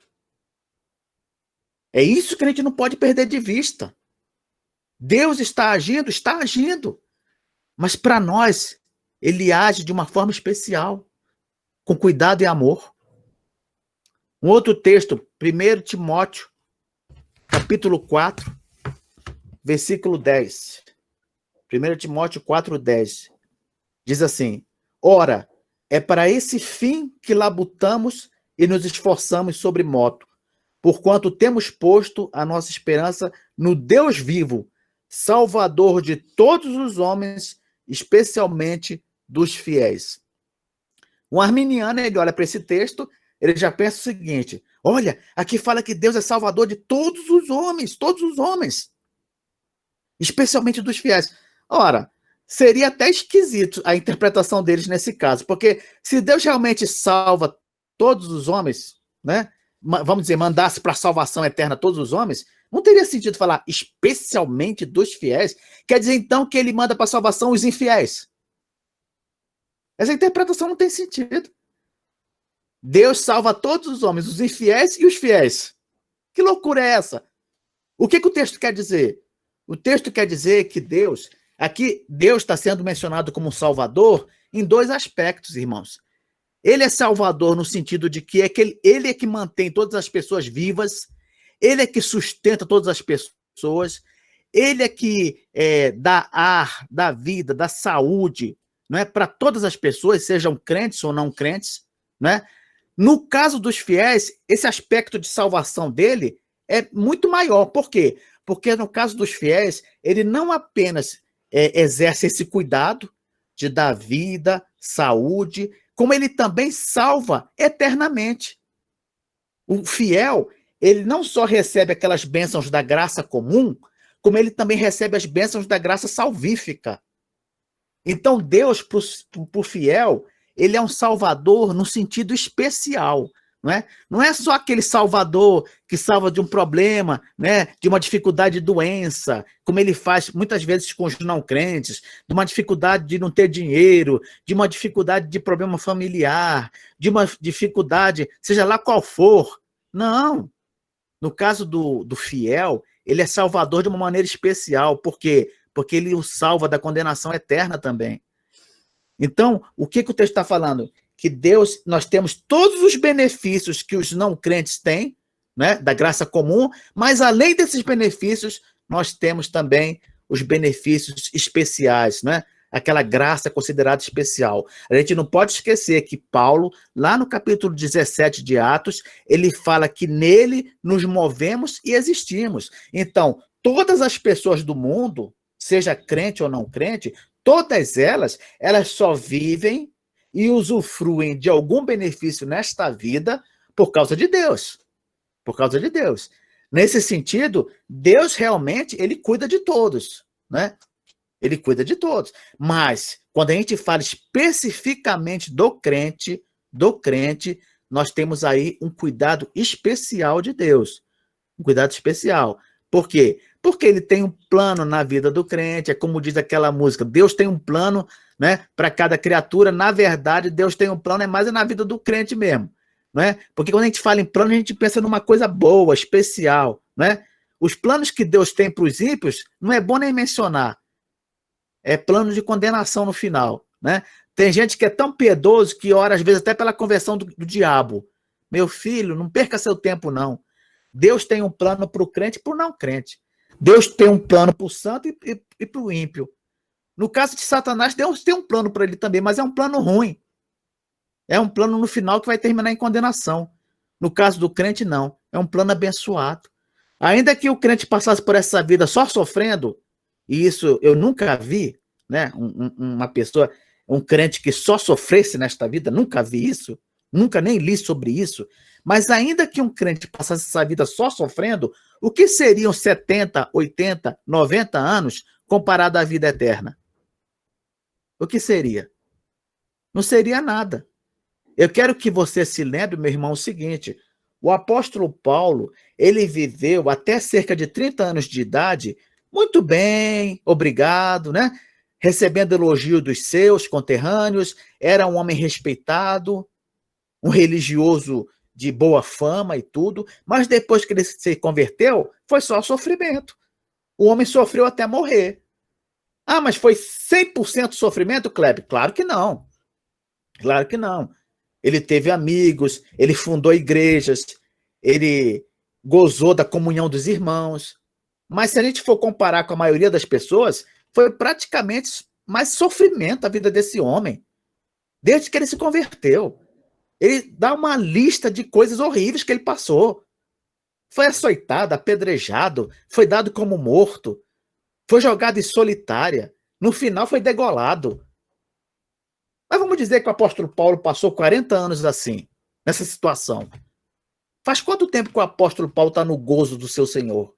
É isso que a gente não pode perder de vista. Deus está agindo, mas para nós ele age de uma forma especial, com cuidado e amor. Um outro texto, 1 Timóteo, capítulo 4, versículo 10. 1 Timóteo 4, 10. Diz assim, ora, É para esse fim que labutamos e nos esforçamos sobre moto, porquanto temos posto a nossa esperança no Deus vivo, Salvador de todos os homens, especialmente dos fiéis. Um arminiano, ele olha para esse texto, ele já pensa o seguinte: olha, aqui fala que Deus é Salvador de todos os homens, especialmente dos fiéis. Ora, seria até esquisito a interpretação deles nesse caso, porque se Deus realmente salva todos os homens, né? Vamos dizer, mandasse para a salvação eterna todos os homens, não teria sentido falar especialmente dos fiéis. Quer dizer, então, que ele manda para a salvação os infiéis. Essa interpretação não tem sentido. Deus salva todos os homens, os infiéis e os fiéis. Que loucura é essa? O que o texto quer dizer? O texto quer dizer que Deus, aqui Deus está sendo mencionado como Salvador em dois aspectos, irmãos. Ele é Salvador no sentido de que ele é que mantém todas as pessoas vivas, ele é que sustenta todas as pessoas, ele é que dá ar, dá vida, dá saúde, não é, para todas as pessoas, sejam crentes ou não crentes, né? No caso dos fiéis, esse aspecto de salvação dele é muito maior. Por quê? Porque no caso dos fiéis, ele não apenas exerce esse cuidado de dar vida, saúde, como ele também salva eternamente. O fiel, ele não só recebe aquelas bênçãos da graça comum, como ele também recebe as bênçãos da graça salvífica. Então, Deus, para o fiel, ele é um salvador no sentido especial. Não é? Não é só aquele salvador que salva de um problema, né, de uma dificuldade de doença, como ele faz muitas vezes com os não crentes, de uma dificuldade de não ter dinheiro, de uma dificuldade de problema familiar, de uma dificuldade, seja lá qual for. Não. No caso do fiel, ele é salvador de uma maneira especial. Por quê? Porque ele o salva da condenação eterna também. Então, o que o texto está falando? Que Deus, nós temos todos os benefícios que os não crentes têm, né, da graça comum, mas além desses benefícios, nós temos também os benefícios especiais, né? Aquela graça considerada especial. A gente não pode esquecer que Paulo, lá no capítulo 17 de Atos, ele fala que nele nos movemos e existimos. Então, todas as pessoas do mundo, seja crente ou não crente, todas elas só vivem e usufruem de algum benefício nesta vida por causa de Deus. Por causa de Deus. Nesse sentido, Deus realmente, ele cuida de todos, né? Ele cuida de todos. Mas, quando a gente fala especificamente do crente, nós temos aí um cuidado especial de Deus. Um cuidado especial. Por quê? Porque ele tem um plano na vida do crente, é como diz aquela música, Deus tem um plano, né, para cada criatura. Na verdade, Deus tem um plano, mais na vida do crente mesmo, né? Porque quando a gente fala em plano, a gente pensa numa coisa boa, especial, né? Os planos que Deus tem para os ímpios, não é bom nem mencionar. É plano de condenação no final, né? Tem gente que é tão piedoso que ora, às vezes, até pela conversão do diabo. Meu filho, não perca seu tempo, não. Deus tem um plano para o crente e para o não crente. Deus tem um plano para o santo e para o ímpio. No caso de Satanás, Deus tem um plano para ele também, mas é um plano ruim. É um plano no final que vai terminar em condenação. No caso do crente, não. É um plano abençoado. Ainda que o crente passasse por essa vida só sofrendo, e isso eu nunca vi, né? Uma pessoa, um crente que só sofresse nesta vida, nunca vi isso, nunca nem li sobre isso. Mas ainda que um crente passasse essa vida só sofrendo, o que seriam 70, 80, 90 anos comparado à vida eterna? O que seria? Não seria nada. Eu quero que você se lembre, meu irmão, o seguinte: o apóstolo Paulo, ele viveu até cerca de 30 anos de idade muito bem, obrigado, né? Recebendo elogio dos seus conterrâneos, era um homem respeitado, um religioso de boa fama e tudo, mas depois que ele se converteu, foi só sofrimento. O homem sofreu até morrer. Ah, mas foi 100% sofrimento, Kleber? Claro que não. Claro que não. Ele teve amigos, ele fundou igrejas, ele gozou da comunhão dos irmãos. Mas se a gente for comparar com a maioria das pessoas, foi praticamente mais sofrimento a vida desse homem. desde que ele se converteu. Ele dá uma lista de coisas horríveis que ele passou. Foi açoitado, apedrejado, foi dado como morto, foi jogado em solitária, no final foi degolado. Mas vamos dizer que o apóstolo Paulo passou 40 anos assim, nessa situação. Faz quanto tempo que o apóstolo Paulo está no gozo do seu Senhor?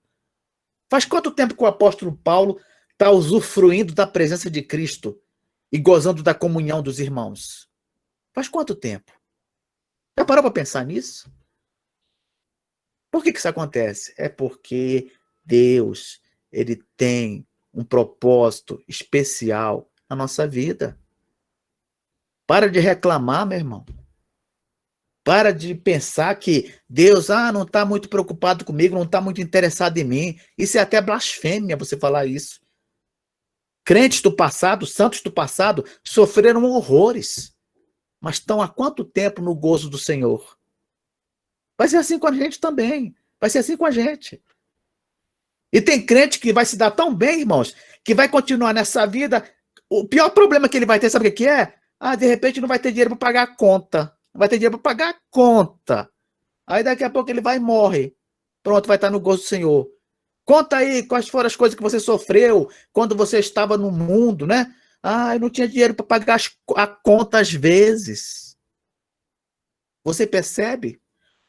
Faz quanto tempo que o apóstolo Paulo está usufruindo da presença de Cristo e gozando da comunhão dos irmãos? Faz quanto tempo? Já parou para pensar nisso? Por que isso acontece? É porque Deus, ele tem um propósito especial na nossa vida. Para de reclamar, meu irmão. Para de pensar que Deus não está muito preocupado comigo, não está muito interessado em mim. Isso é até blasfêmia você falar isso. Crentes do passado, santos do passado, sofreram horrores, mas estão há quanto tempo no gozo do Senhor? Vai ser assim com a gente também. Vai ser assim com a gente. E tem crente que vai se dar tão bem, irmãos, que vai continuar nessa vida. O pior problema que ele vai ter, sabe o que é? De repente não vai ter dinheiro para pagar a conta. Não vai ter dinheiro para pagar a conta. Aí daqui a pouco ele vai e morre. Pronto, vai estar no gozo do Senhor. Conta aí quais foram as coisas que você sofreu quando você estava no mundo, né? Eu não tinha dinheiro para pagar a conta às vezes. Você percebe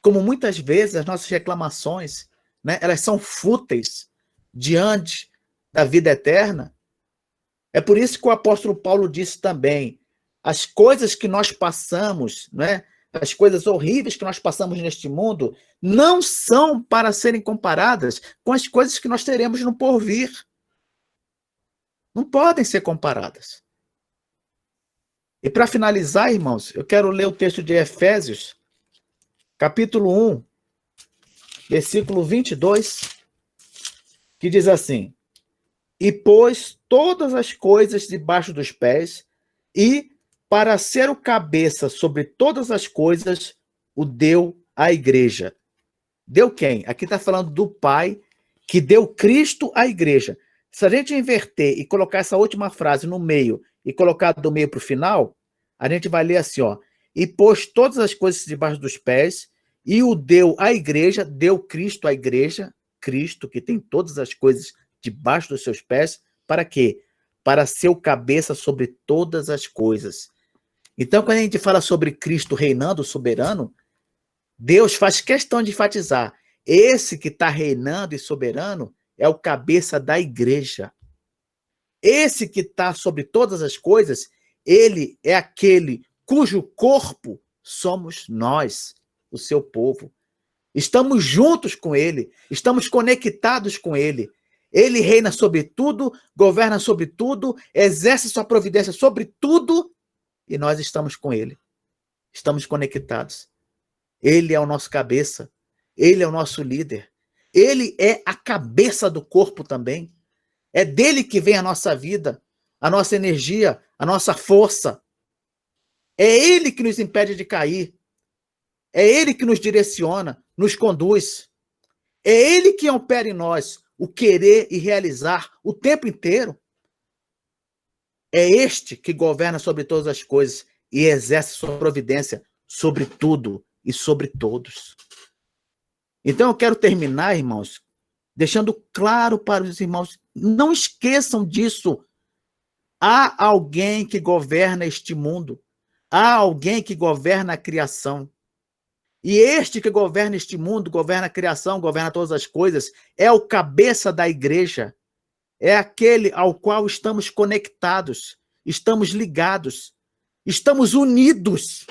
como muitas vezes as nossas reclamações, né, elas são fúteis diante da vida eterna? É por isso que o apóstolo Paulo disse também, as coisas que nós passamos, né, as coisas horríveis que nós passamos neste mundo, não são para serem comparadas com as coisas que nós teremos no porvir. Não podem ser comparadas. E para finalizar, irmãos, eu quero ler o texto de Efésios, capítulo 1, versículo 22, que diz assim: e pôs todas as coisas debaixo dos pés, e, para ser o cabeça sobre todas as coisas, o deu à igreja. Deu quem? Aqui está falando do Pai, que deu Cristo à igreja. Se a gente inverter e colocar essa última frase no meio, e colocar do meio para o final, a gente vai ler assim, e pôs todas as coisas debaixo dos pés, e o deu à igreja, deu Cristo à igreja, Cristo, que tem todas as coisas debaixo dos seus pés, para quê? Para ser o cabeça sobre todas as coisas. Então, quando a gente fala sobre Cristo reinando soberano, Deus faz questão de enfatizar, esse que está reinando e soberano é o cabeça da igreja. Esse que está sobre todas as coisas, ele é aquele cujo corpo somos nós, o seu povo. Estamos juntos com ele, estamos conectados com ele. Ele reina sobre tudo, governa sobre tudo, exerce sua providência sobre tudo, e nós estamos com ele. Estamos conectados. Ele é o nosso cabeça, ele é o nosso líder. Ele é a cabeça do corpo também. É dele que vem a nossa vida, a nossa energia, a nossa força. É ele que nos impede de cair. É ele que nos direciona, nos conduz. É ele que opera em nós o querer e realizar o tempo inteiro. É este que governa sobre todas as coisas e exerce sua providência sobre tudo e sobre todos. Então eu quero terminar, irmãos, deixando claro para os irmãos, não esqueçam disso. Há alguém que governa este mundo. Há alguém que governa a criação. E este que governa este mundo, governa a criação, governa todas as coisas, é o cabeça da igreja. É aquele ao qual estamos conectados, estamos ligados, estamos unidos.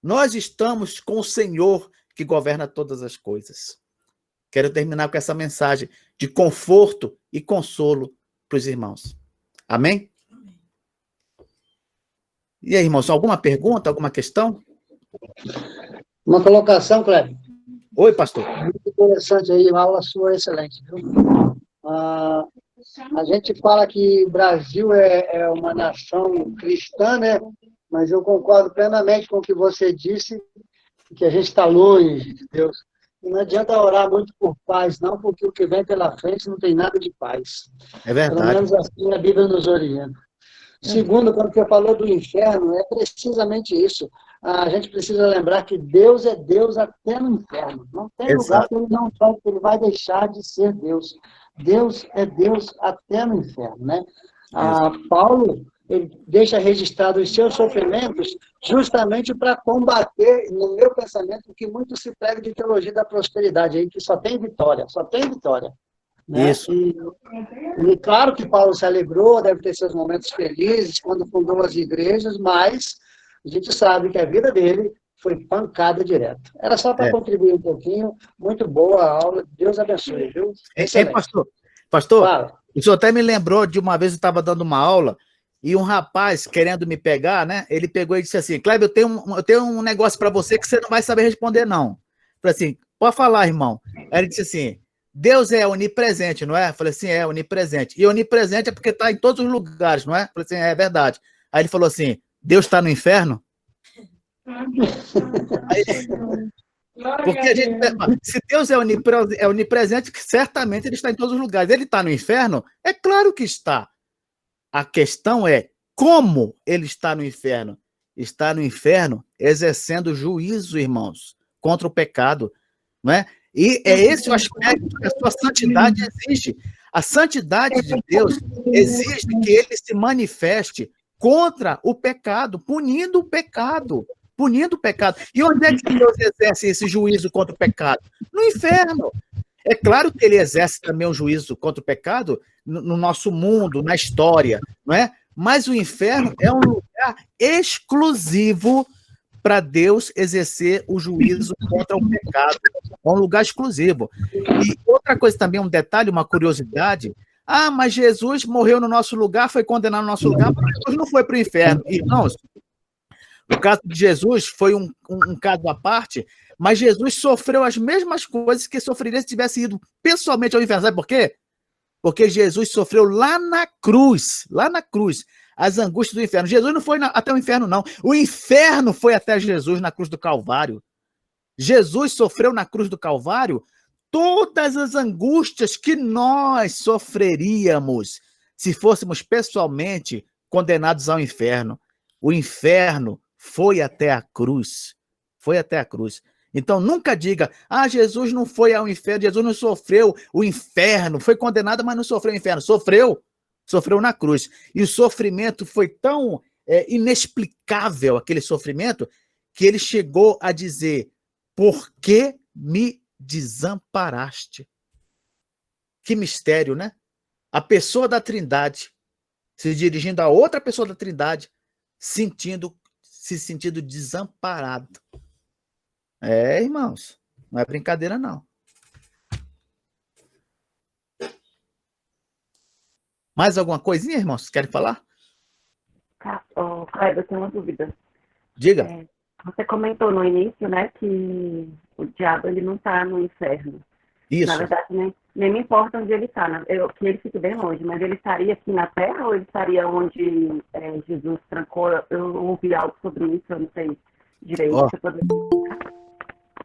Nós estamos com o Senhor que governa todas as coisas. Quero terminar com essa mensagem de conforto e consolo para os irmãos. Amém? E aí, irmãos, alguma pergunta, alguma questão? Uma colocação, Cleber. Oi, pastor. Muito interessante aí, uma aula sua excelente. Viu? A gente fala que o Brasil é uma nação cristã, né? Mas eu concordo plenamente com o que você disse, que a gente está longe de Deus. E não adianta orar muito por paz, não, porque o que vem pela frente não tem nada de paz. É verdade. Pelo menos assim a Bíblia nos orienta. Segundo, quando você falou do inferno, é precisamente isso. A gente precisa lembrar que Deus é Deus até no inferno. Não tem lugar Exato. que ele vai deixar de ser Deus. Deus é Deus até no inferno, né? Isso. Paulo, ele deixa registrado os seus sofrimentos justamente para combater, no meu pensamento, o que muito se prega de teologia da prosperidade, aí, que só tem vitória, só tem vitória. Né? Isso. E claro que Paulo se alegrou, deve ter seus momentos felizes quando fundou as igrejas, mas a gente sabe que a vida dele foi pancada direto. Era só para contribuir um pouquinho. Muito boa a aula. Deus abençoe, viu? Excelente. Pastor? Pastor, Fala. O senhor até me lembrou de uma vez eu estava dando uma aula e um rapaz querendo me pegar, né? Ele pegou e disse assim: Kleber, eu tenho um negócio para você que você não vai saber responder, não. Eu falei assim: pode falar, irmão. Aí ele disse assim: Deus é onipresente, não é? Eu falei assim: é onipresente. E onipresente é porque está em todos os lugares, não é? Eu falei assim: é verdade. Aí ele falou assim: Deus está no inferno? Aí, porque se Deus é onipresente, certamente ele está em todos os lugares. Ele está no inferno? É claro que está. A questão é como ele está no inferno. Está no inferno exercendo juízo, irmãos, contra o pecado, não é? E é esse o aspecto que a sua santidade exige. A santidade de Deus exige que ele se manifeste contra o pecado, punindo o pecado. Punindo o pecado. E onde é que Deus exerce esse juízo contra o pecado? No inferno. É claro que ele exerce também um juízo contra o pecado no nosso mundo, na história, não é? Mas o inferno é um lugar exclusivo para Deus exercer o juízo contra o pecado. É um lugar exclusivo. E outra coisa também, um detalhe, uma curiosidade. Ah, mas Jesus morreu no nosso lugar, foi condenado no nosso lugar, mas Jesus não foi para o inferno. Irmãos, o caso de Jesus foi um caso à parte, mas Jesus sofreu as mesmas coisas que sofreria se tivesse ido pessoalmente ao inferno. Sabe por quê? Porque Jesus sofreu lá na cruz, as angústias do inferno. Jesus não foi até o inferno, não. O inferno foi até Jesus na cruz do Calvário. Jesus sofreu na cruz do Calvário todas as angústias que nós sofreríamos se fôssemos pessoalmente condenados ao inferno. O inferno foi até a cruz. Foi até a cruz. Então, nunca diga, Jesus não foi ao inferno, Jesus não sofreu o inferno, foi condenado, mas não sofreu o inferno. Sofreu na cruz. E o sofrimento foi tão inexplicável, aquele sofrimento, que ele chegou a dizer, por que me desamparaste? Que mistério, né? A pessoa da Trindade se dirigindo a outra pessoa da Trindade, se sentindo desamparado. Irmãos, não é brincadeira, não. Mais alguma coisinha, irmãos? Querem falar? Kleber, eu tenho uma dúvida. Diga. Você comentou no início, né, que o diabo ele não está no inferno. Isso. Na verdade, nem me importa onde ele está, que ele fique bem longe, mas ele estaria aqui na Terra ou ele estaria onde Jesus trancou? Eu ouvi algo sobre isso, eu não sei direito.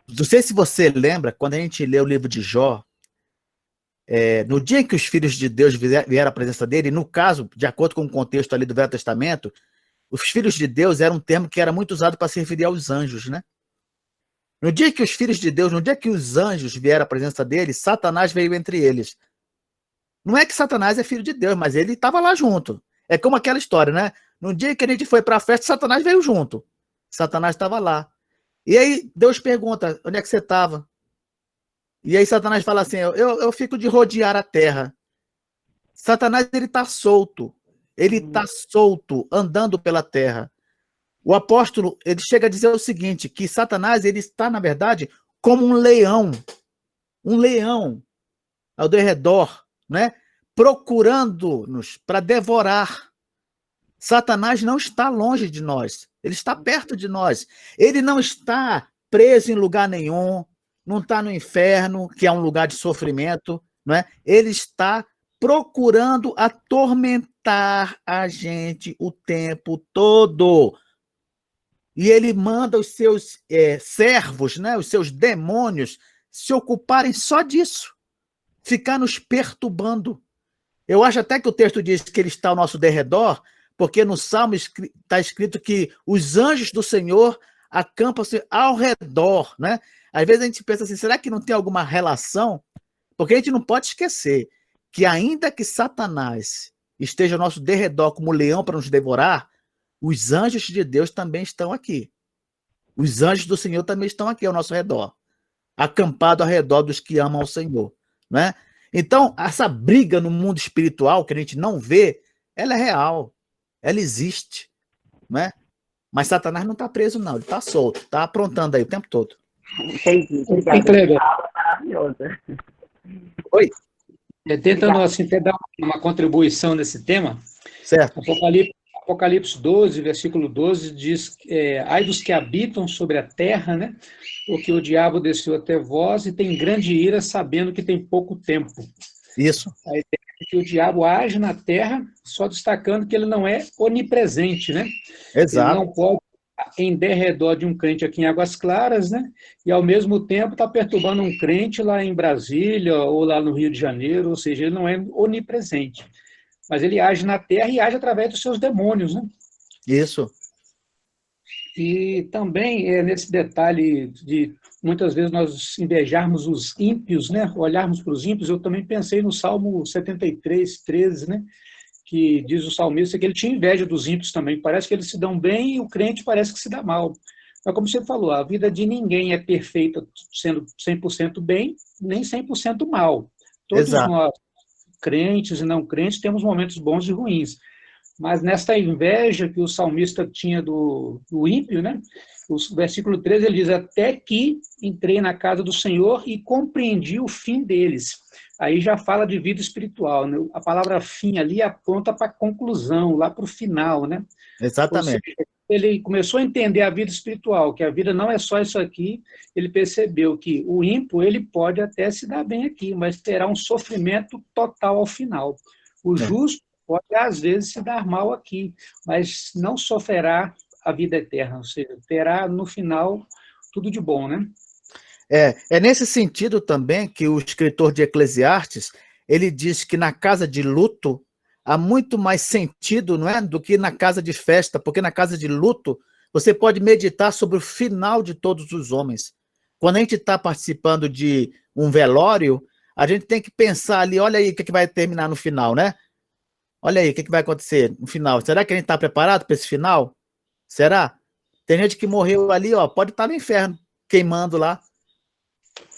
Não sei se você lembra, quando a gente lê o livro de Jó, no dia em que os filhos de Deus vieram à presença dele, no caso, de acordo com o contexto ali do Velho Testamento, os filhos de Deus era um termo que era muito usado para se referir aos anjos, né? No dia que os filhos de Deus, no dia que os anjos vieram à presença dele, Satanás veio entre eles. Não é que Satanás é filho de Deus, mas ele estava lá junto. É como aquela história, né? No dia que a gente foi para a festa, Satanás veio junto. Satanás estava lá. E aí Deus pergunta, onde é que você estava? E aí Satanás fala assim, eu fico de rodear a terra. Satanás, ele está solto. Ele está solto, andando pela terra. O apóstolo, ele chega a dizer o seguinte, que Satanás, ele está, na verdade, como um leão ao redor, né? Procurando-nos para devorar. Satanás não está longe de nós, ele está perto de nós. Ele não está preso em lugar nenhum, não está no inferno, que é um lugar de sofrimento, não é? Ele está procurando atormentar a gente o tempo todo. E ele manda os seus servos, né, os seus demônios, se ocuparem só disso, ficar nos perturbando. Eu acho até que o texto diz que ele está ao nosso derredor Porque no Salmo está escrito que os anjos do Senhor acampam-se ao redor, né? Às vezes a gente pensa assim, será que não tem alguma relação? Porque a gente não pode esquecer que ainda que Satanás esteja ao nosso derredor como leão para nos devorar, os anjos de Deus também estão aqui. Os anjos do Senhor também estão aqui ao nosso redor, acampados ao redor dos que amam ao Senhor, né? Então, essa briga no mundo espiritual que a gente não vê, ela é real, ela existe, né? Mas Satanás não está preso, não, ele está solto, está aprontando aí o tempo todo. Entendi, Tem obrigada. Kleber. Aula maravilhosa. Oi? Tentando assim, até dar uma contribuição nesse tema, Certo. Apocalipse 12, versículo 12, diz, ai dos que habitam sobre a terra, né? Porque o diabo desceu até vós e tem grande ira, sabendo que tem pouco tempo. Isso. A ideia é que o diabo age na terra, só destacando que ele não é onipresente, né? Exato. Ele não pode estar em derredor de um crente aqui em Águas Claras, né? E, ao mesmo tempo, está perturbando um crente lá em Brasília ou lá no Rio de Janeiro, ou seja, ele não é onipresente. Mas ele age na terra e age através dos seus demônios, né? Isso. E também, nesse detalhe de muitas vezes nós invejarmos os ímpios, né? Olharmos para os ímpios, eu também pensei no Salmo 73, 13, né? Que diz o salmista que ele tinha inveja dos ímpios também. Parece que eles se dão bem e o crente parece que se dá mal. Mas, como você falou, a vida de ninguém é perfeita sendo 100% bem, nem 100% mal. Todos Exato. nós, crentes e não crentes, temos momentos bons e ruins. Mas nesta inveja que o salmista tinha do ímpio, né? O versículo 13, ele diz, até que entrei na casa do Senhor e compreendi o fim deles. Aí já fala de vida espiritual, né? A palavra fim ali aponta para a conclusão, lá para o final, né? Exatamente. Ou seja, ele começou a entender a vida espiritual, que a vida não é só isso aqui, ele percebeu que o ímpio, ele pode até se dar bem aqui, mas terá um sofrimento total ao final. O justo pode, às vezes, se dar mal aqui, mas não sofrerá a vida eterna, ou seja, terá, no final, tudo de bom, né? É nesse sentido também que o escritor de Eclesiastes, ele diz que na casa de luto há muito mais sentido, não é, do que na casa de festa, porque na casa de luto você pode meditar sobre o final de todos os homens. Quando a gente está participando de um velório, a gente tem que pensar ali, olha aí o que vai terminar no final, né? Olha aí o que vai acontecer no final. Será que a gente está preparado para esse final? Será? Tem gente que morreu ali, ó, pode estar no inferno, queimando lá.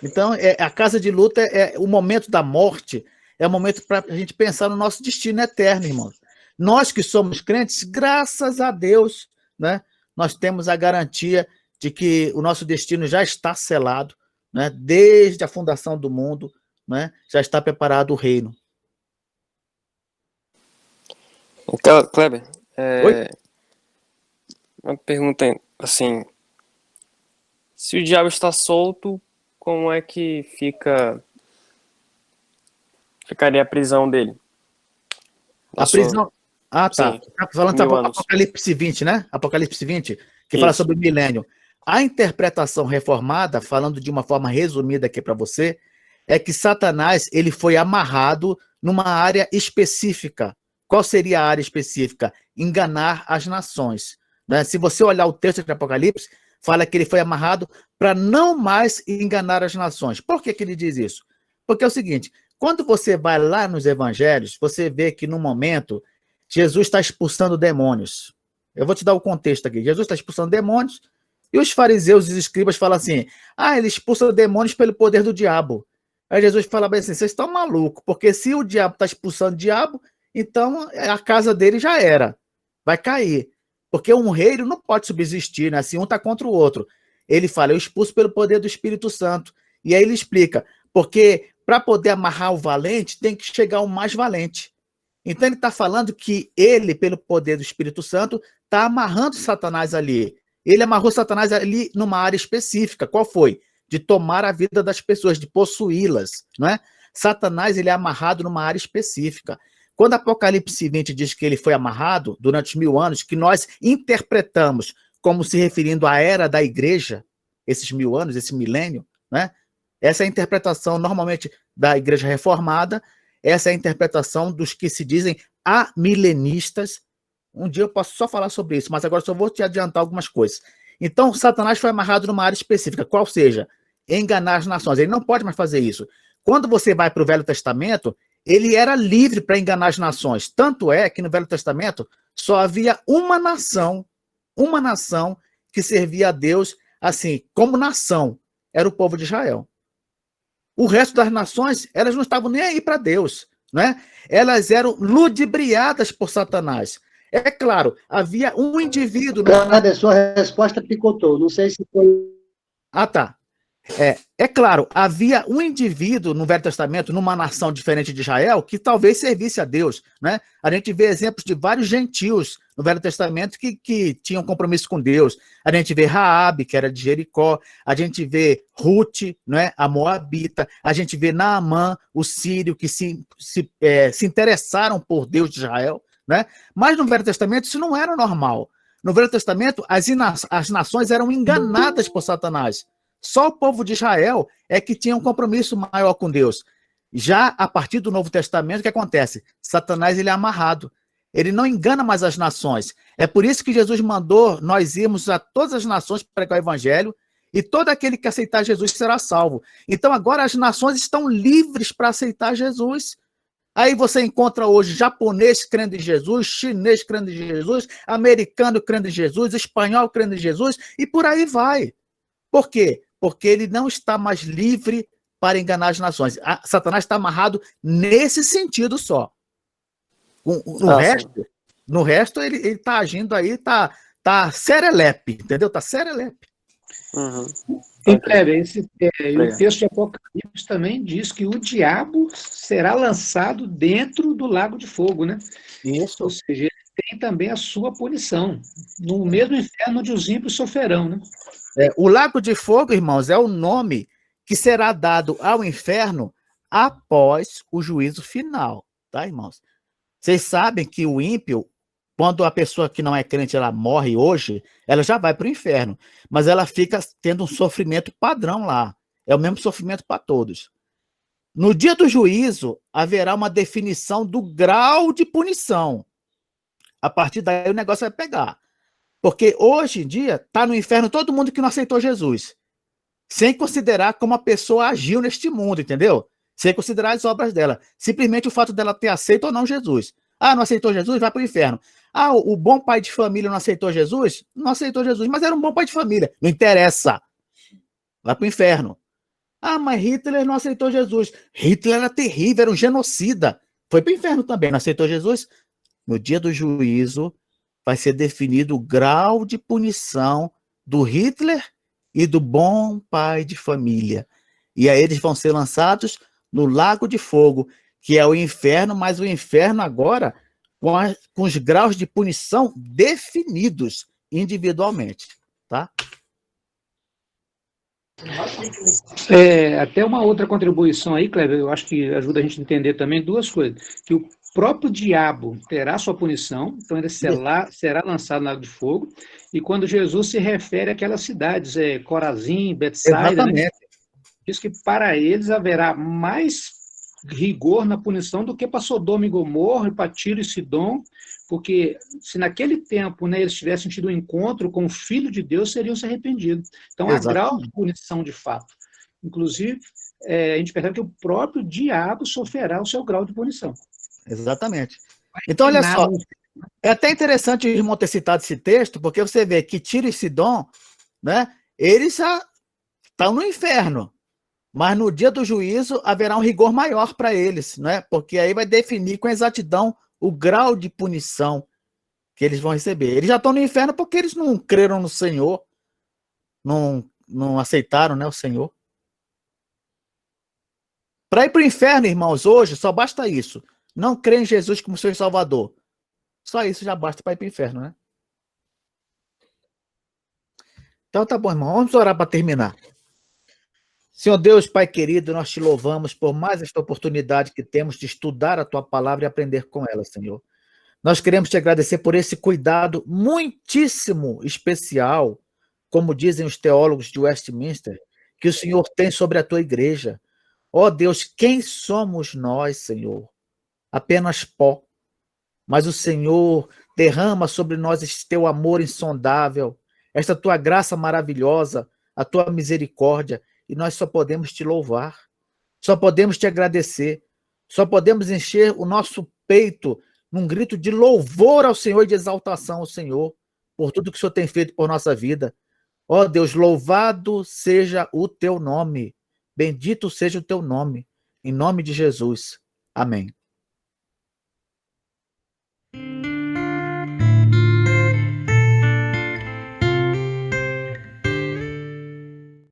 Então, a casa de luta é o momento da morte, é o momento para a gente pensar no nosso destino eterno, irmãos. Nós que somos crentes, graças a Deus, né, nós temos a garantia de que o nosso destino já está selado, né, desde a fundação do mundo, né, já está preparado o reino. Então, Kleber, Oi? uma pergunta assim, se o diabo está solto, como é que ficaria a prisão dele? A prisão... Ah, tá. Sim. Tá falando de Apocalipse 20, né? Apocalipse 20, que fala sobre o milênio. A interpretação reformada, falando de uma forma resumida aqui para você, é que Satanás ele foi amarrado numa área específica. Qual seria a área específica? Enganar as nações, né? Se você olhar o texto de Apocalipse, fala que ele foi amarrado para não mais enganar as nações. Por que ele diz isso? Porque é o seguinte, quando você vai lá nos evangelhos, você vê que no momento Jesus está expulsando demônios. Eu vou te dar o contexto aqui. Jesus está expulsando demônios e os fariseus e os escribas falam assim, ele expulsa demônios pelo poder do diabo. Aí Jesus fala bem assim, vocês estão malucos, porque se o diabo está expulsando o diabo, então a casa dele já era, vai cair. Porque um reino não pode subsistir, né? Se um está contra o outro. Ele fala, eu expulso pelo poder do Espírito Santo. E aí ele explica, porque para poder amarrar o valente, tem que chegar o mais valente. Então ele está falando que ele, pelo poder do Espírito Santo, está amarrando Satanás ali. Ele amarrou Satanás ali numa área específica. Qual foi? De tomar a vida das pessoas, de possuí-las, não é? Satanás ele é amarrado numa área específica. Quando Apocalipse 20 diz que ele foi amarrado durante os 1000 anos, que nós interpretamos como se referindo à era da igreja, esses 1000 anos, esse milênio, né? Essa é a interpretação normalmente da igreja reformada, essa é a interpretação dos que se dizem amilenistas, Um dia eu posso só falar sobre isso, mas agora só vou te adiantar algumas coisas. Então, Satanás foi amarrado numa área específica, qual seja, enganar as nações. Ele não pode mais fazer isso. Quando você vai para o Velho Testamento, ele era livre para enganar as nações. Tanto é que no Velho Testamento só havia uma nação que servia a Deus assim, como nação, era o povo de Israel. O resto das nações, elas não estavam nem aí para Deus, né? Elas eram ludibriadas por Satanás. É claro, havia um indivíduo... A sua resposta picotou. Não sei se foi... Ah, tá. É claro, havia um indivíduo no Velho Testamento, numa nação diferente de Israel, que talvez servisse a Deus, né? A gente vê exemplos de vários gentios no Velho Testamento que tinham compromisso com Deus. A gente vê Raabe, que era de Jericó, a gente vê Ruth, né, a Moabita, a gente vê Naamã, o sírio, que se interessaram por Deus de Israel, né? Mas no Velho Testamento isso não era normal. No Velho Testamento, as nações eram enganadas por Satanás. Só o povo de Israel é que tinha um compromisso maior com Deus. Já a partir do Novo Testamento, o que acontece? Satanás ele é amarrado. Ele não engana mais as nações. É por isso que Jesus mandou nós irmos a todas as nações para pregar o evangelho e todo aquele que aceitar Jesus será salvo. Então agora as nações estão livres para aceitar Jesus. Aí você encontra hoje japonês crendo em Jesus, chinês crendo em Jesus, americano crendo em Jesus, espanhol crendo em Jesus e por aí vai. Por quê? Porque ele não está mais livre para enganar as nações. Satanás está amarrado nesse sentido só. No resto ele está agindo aí, está serelepe, entendeu? Está serelepe. Uhum. E, Kleber, o texto de Apocalipse também diz que o diabo será lançado dentro do lago de fogo, né? Isso. Ou seja, ele tem também a sua punição, no mesmo inferno onde os ímpios sofrerão, né? O lago de fogo, irmãos, é o nome que será dado ao inferno após o juízo final, tá, irmãos? Vocês sabem que o ímpio, quando a pessoa que não é crente, ela morre hoje, ela já vai para o inferno, mas ela fica tendo um sofrimento padrão lá. É o mesmo sofrimento para todos. No dia do juízo, haverá uma definição do grau de punição. A partir daí o negócio vai pegar. Porque hoje em dia está no inferno todo mundo que não aceitou Jesus, sem considerar como a pessoa agiu neste mundo, entendeu? Sem considerar as obras dela. Simplesmente o fato dela ter aceito ou não Jesus. Ah, não aceitou Jesus? Vai para o inferno. Ah, o bom pai de família não aceitou Jesus? Não aceitou Jesus, mas era um bom pai de família. Não interessa. Vai para o inferno. Ah, mas Hitler não aceitou Jesus. Hitler era terrível, era um genocida. Foi para o inferno também, não aceitou Jesus? No dia do juízo, vai ser definido o grau de punição do Hitler e do bom pai de família. E aí eles vão ser lançados no lago de fogo, que é o inferno, mas o inferno agora com os graus de punição definidos individualmente, tá? Até uma outra contribuição aí, Kleber, eu acho que ajuda a gente a entender também duas coisas. Que o próprio diabo terá sua punição, então ele será lançado no lago de fogo, e quando Jesus se refere àquelas cidades, Corazim, Betsaida, né, diz que para eles haverá mais rigor na punição do que para Sodoma e Gomorra, e para Tiro e Sidom, porque se naquele tempo, né, eles tivessem tido um encontro com o Filho de Deus, seriam se arrependidos. Então há grau de punição de fato. Inclusive, a gente percebe que o próprio diabo sofrerá o seu grau de punição. Exatamente. Então, olha só, é até interessante o irmão ter citado esse texto, porque você vê que Tiro e Sidom, né, eles já estão no inferno, mas no dia do juízo haverá um rigor maior para eles, né, porque aí vai definir com exatidão o grau de punição que eles vão receber. Eles já estão no inferno porque eles não creram no Senhor, não aceitaram, né, o Senhor. Para ir para o inferno, irmãos, hoje só basta isso. Não crê em Jesus como seu Salvador. Só isso já basta para ir para o inferno, né? Então tá bom, irmão. Vamos orar para terminar. Senhor Deus, Pai querido, nós te louvamos por mais esta oportunidade que temos de estudar a tua palavra e aprender com ela, Senhor. Nós queremos te agradecer por esse cuidado muitíssimo especial, como dizem os teólogos de Westminster, que o Senhor tem sobre a tua igreja. Ó Deus, quem somos nós, Senhor? Apenas pó. mas o Senhor derrama sobre nós esse teu amor insondável, esta tua graça maravilhosa, a tua misericórdia, e nós só podemos te louvar, só podemos te agradecer, só podemos encher o nosso peito num grito de louvor ao Senhor e de exaltação ao Senhor, por tudo que o Senhor tem feito por nossa vida. Ó Deus, louvado seja o teu nome, bendito seja o teu nome, em nome de Jesus. Amém.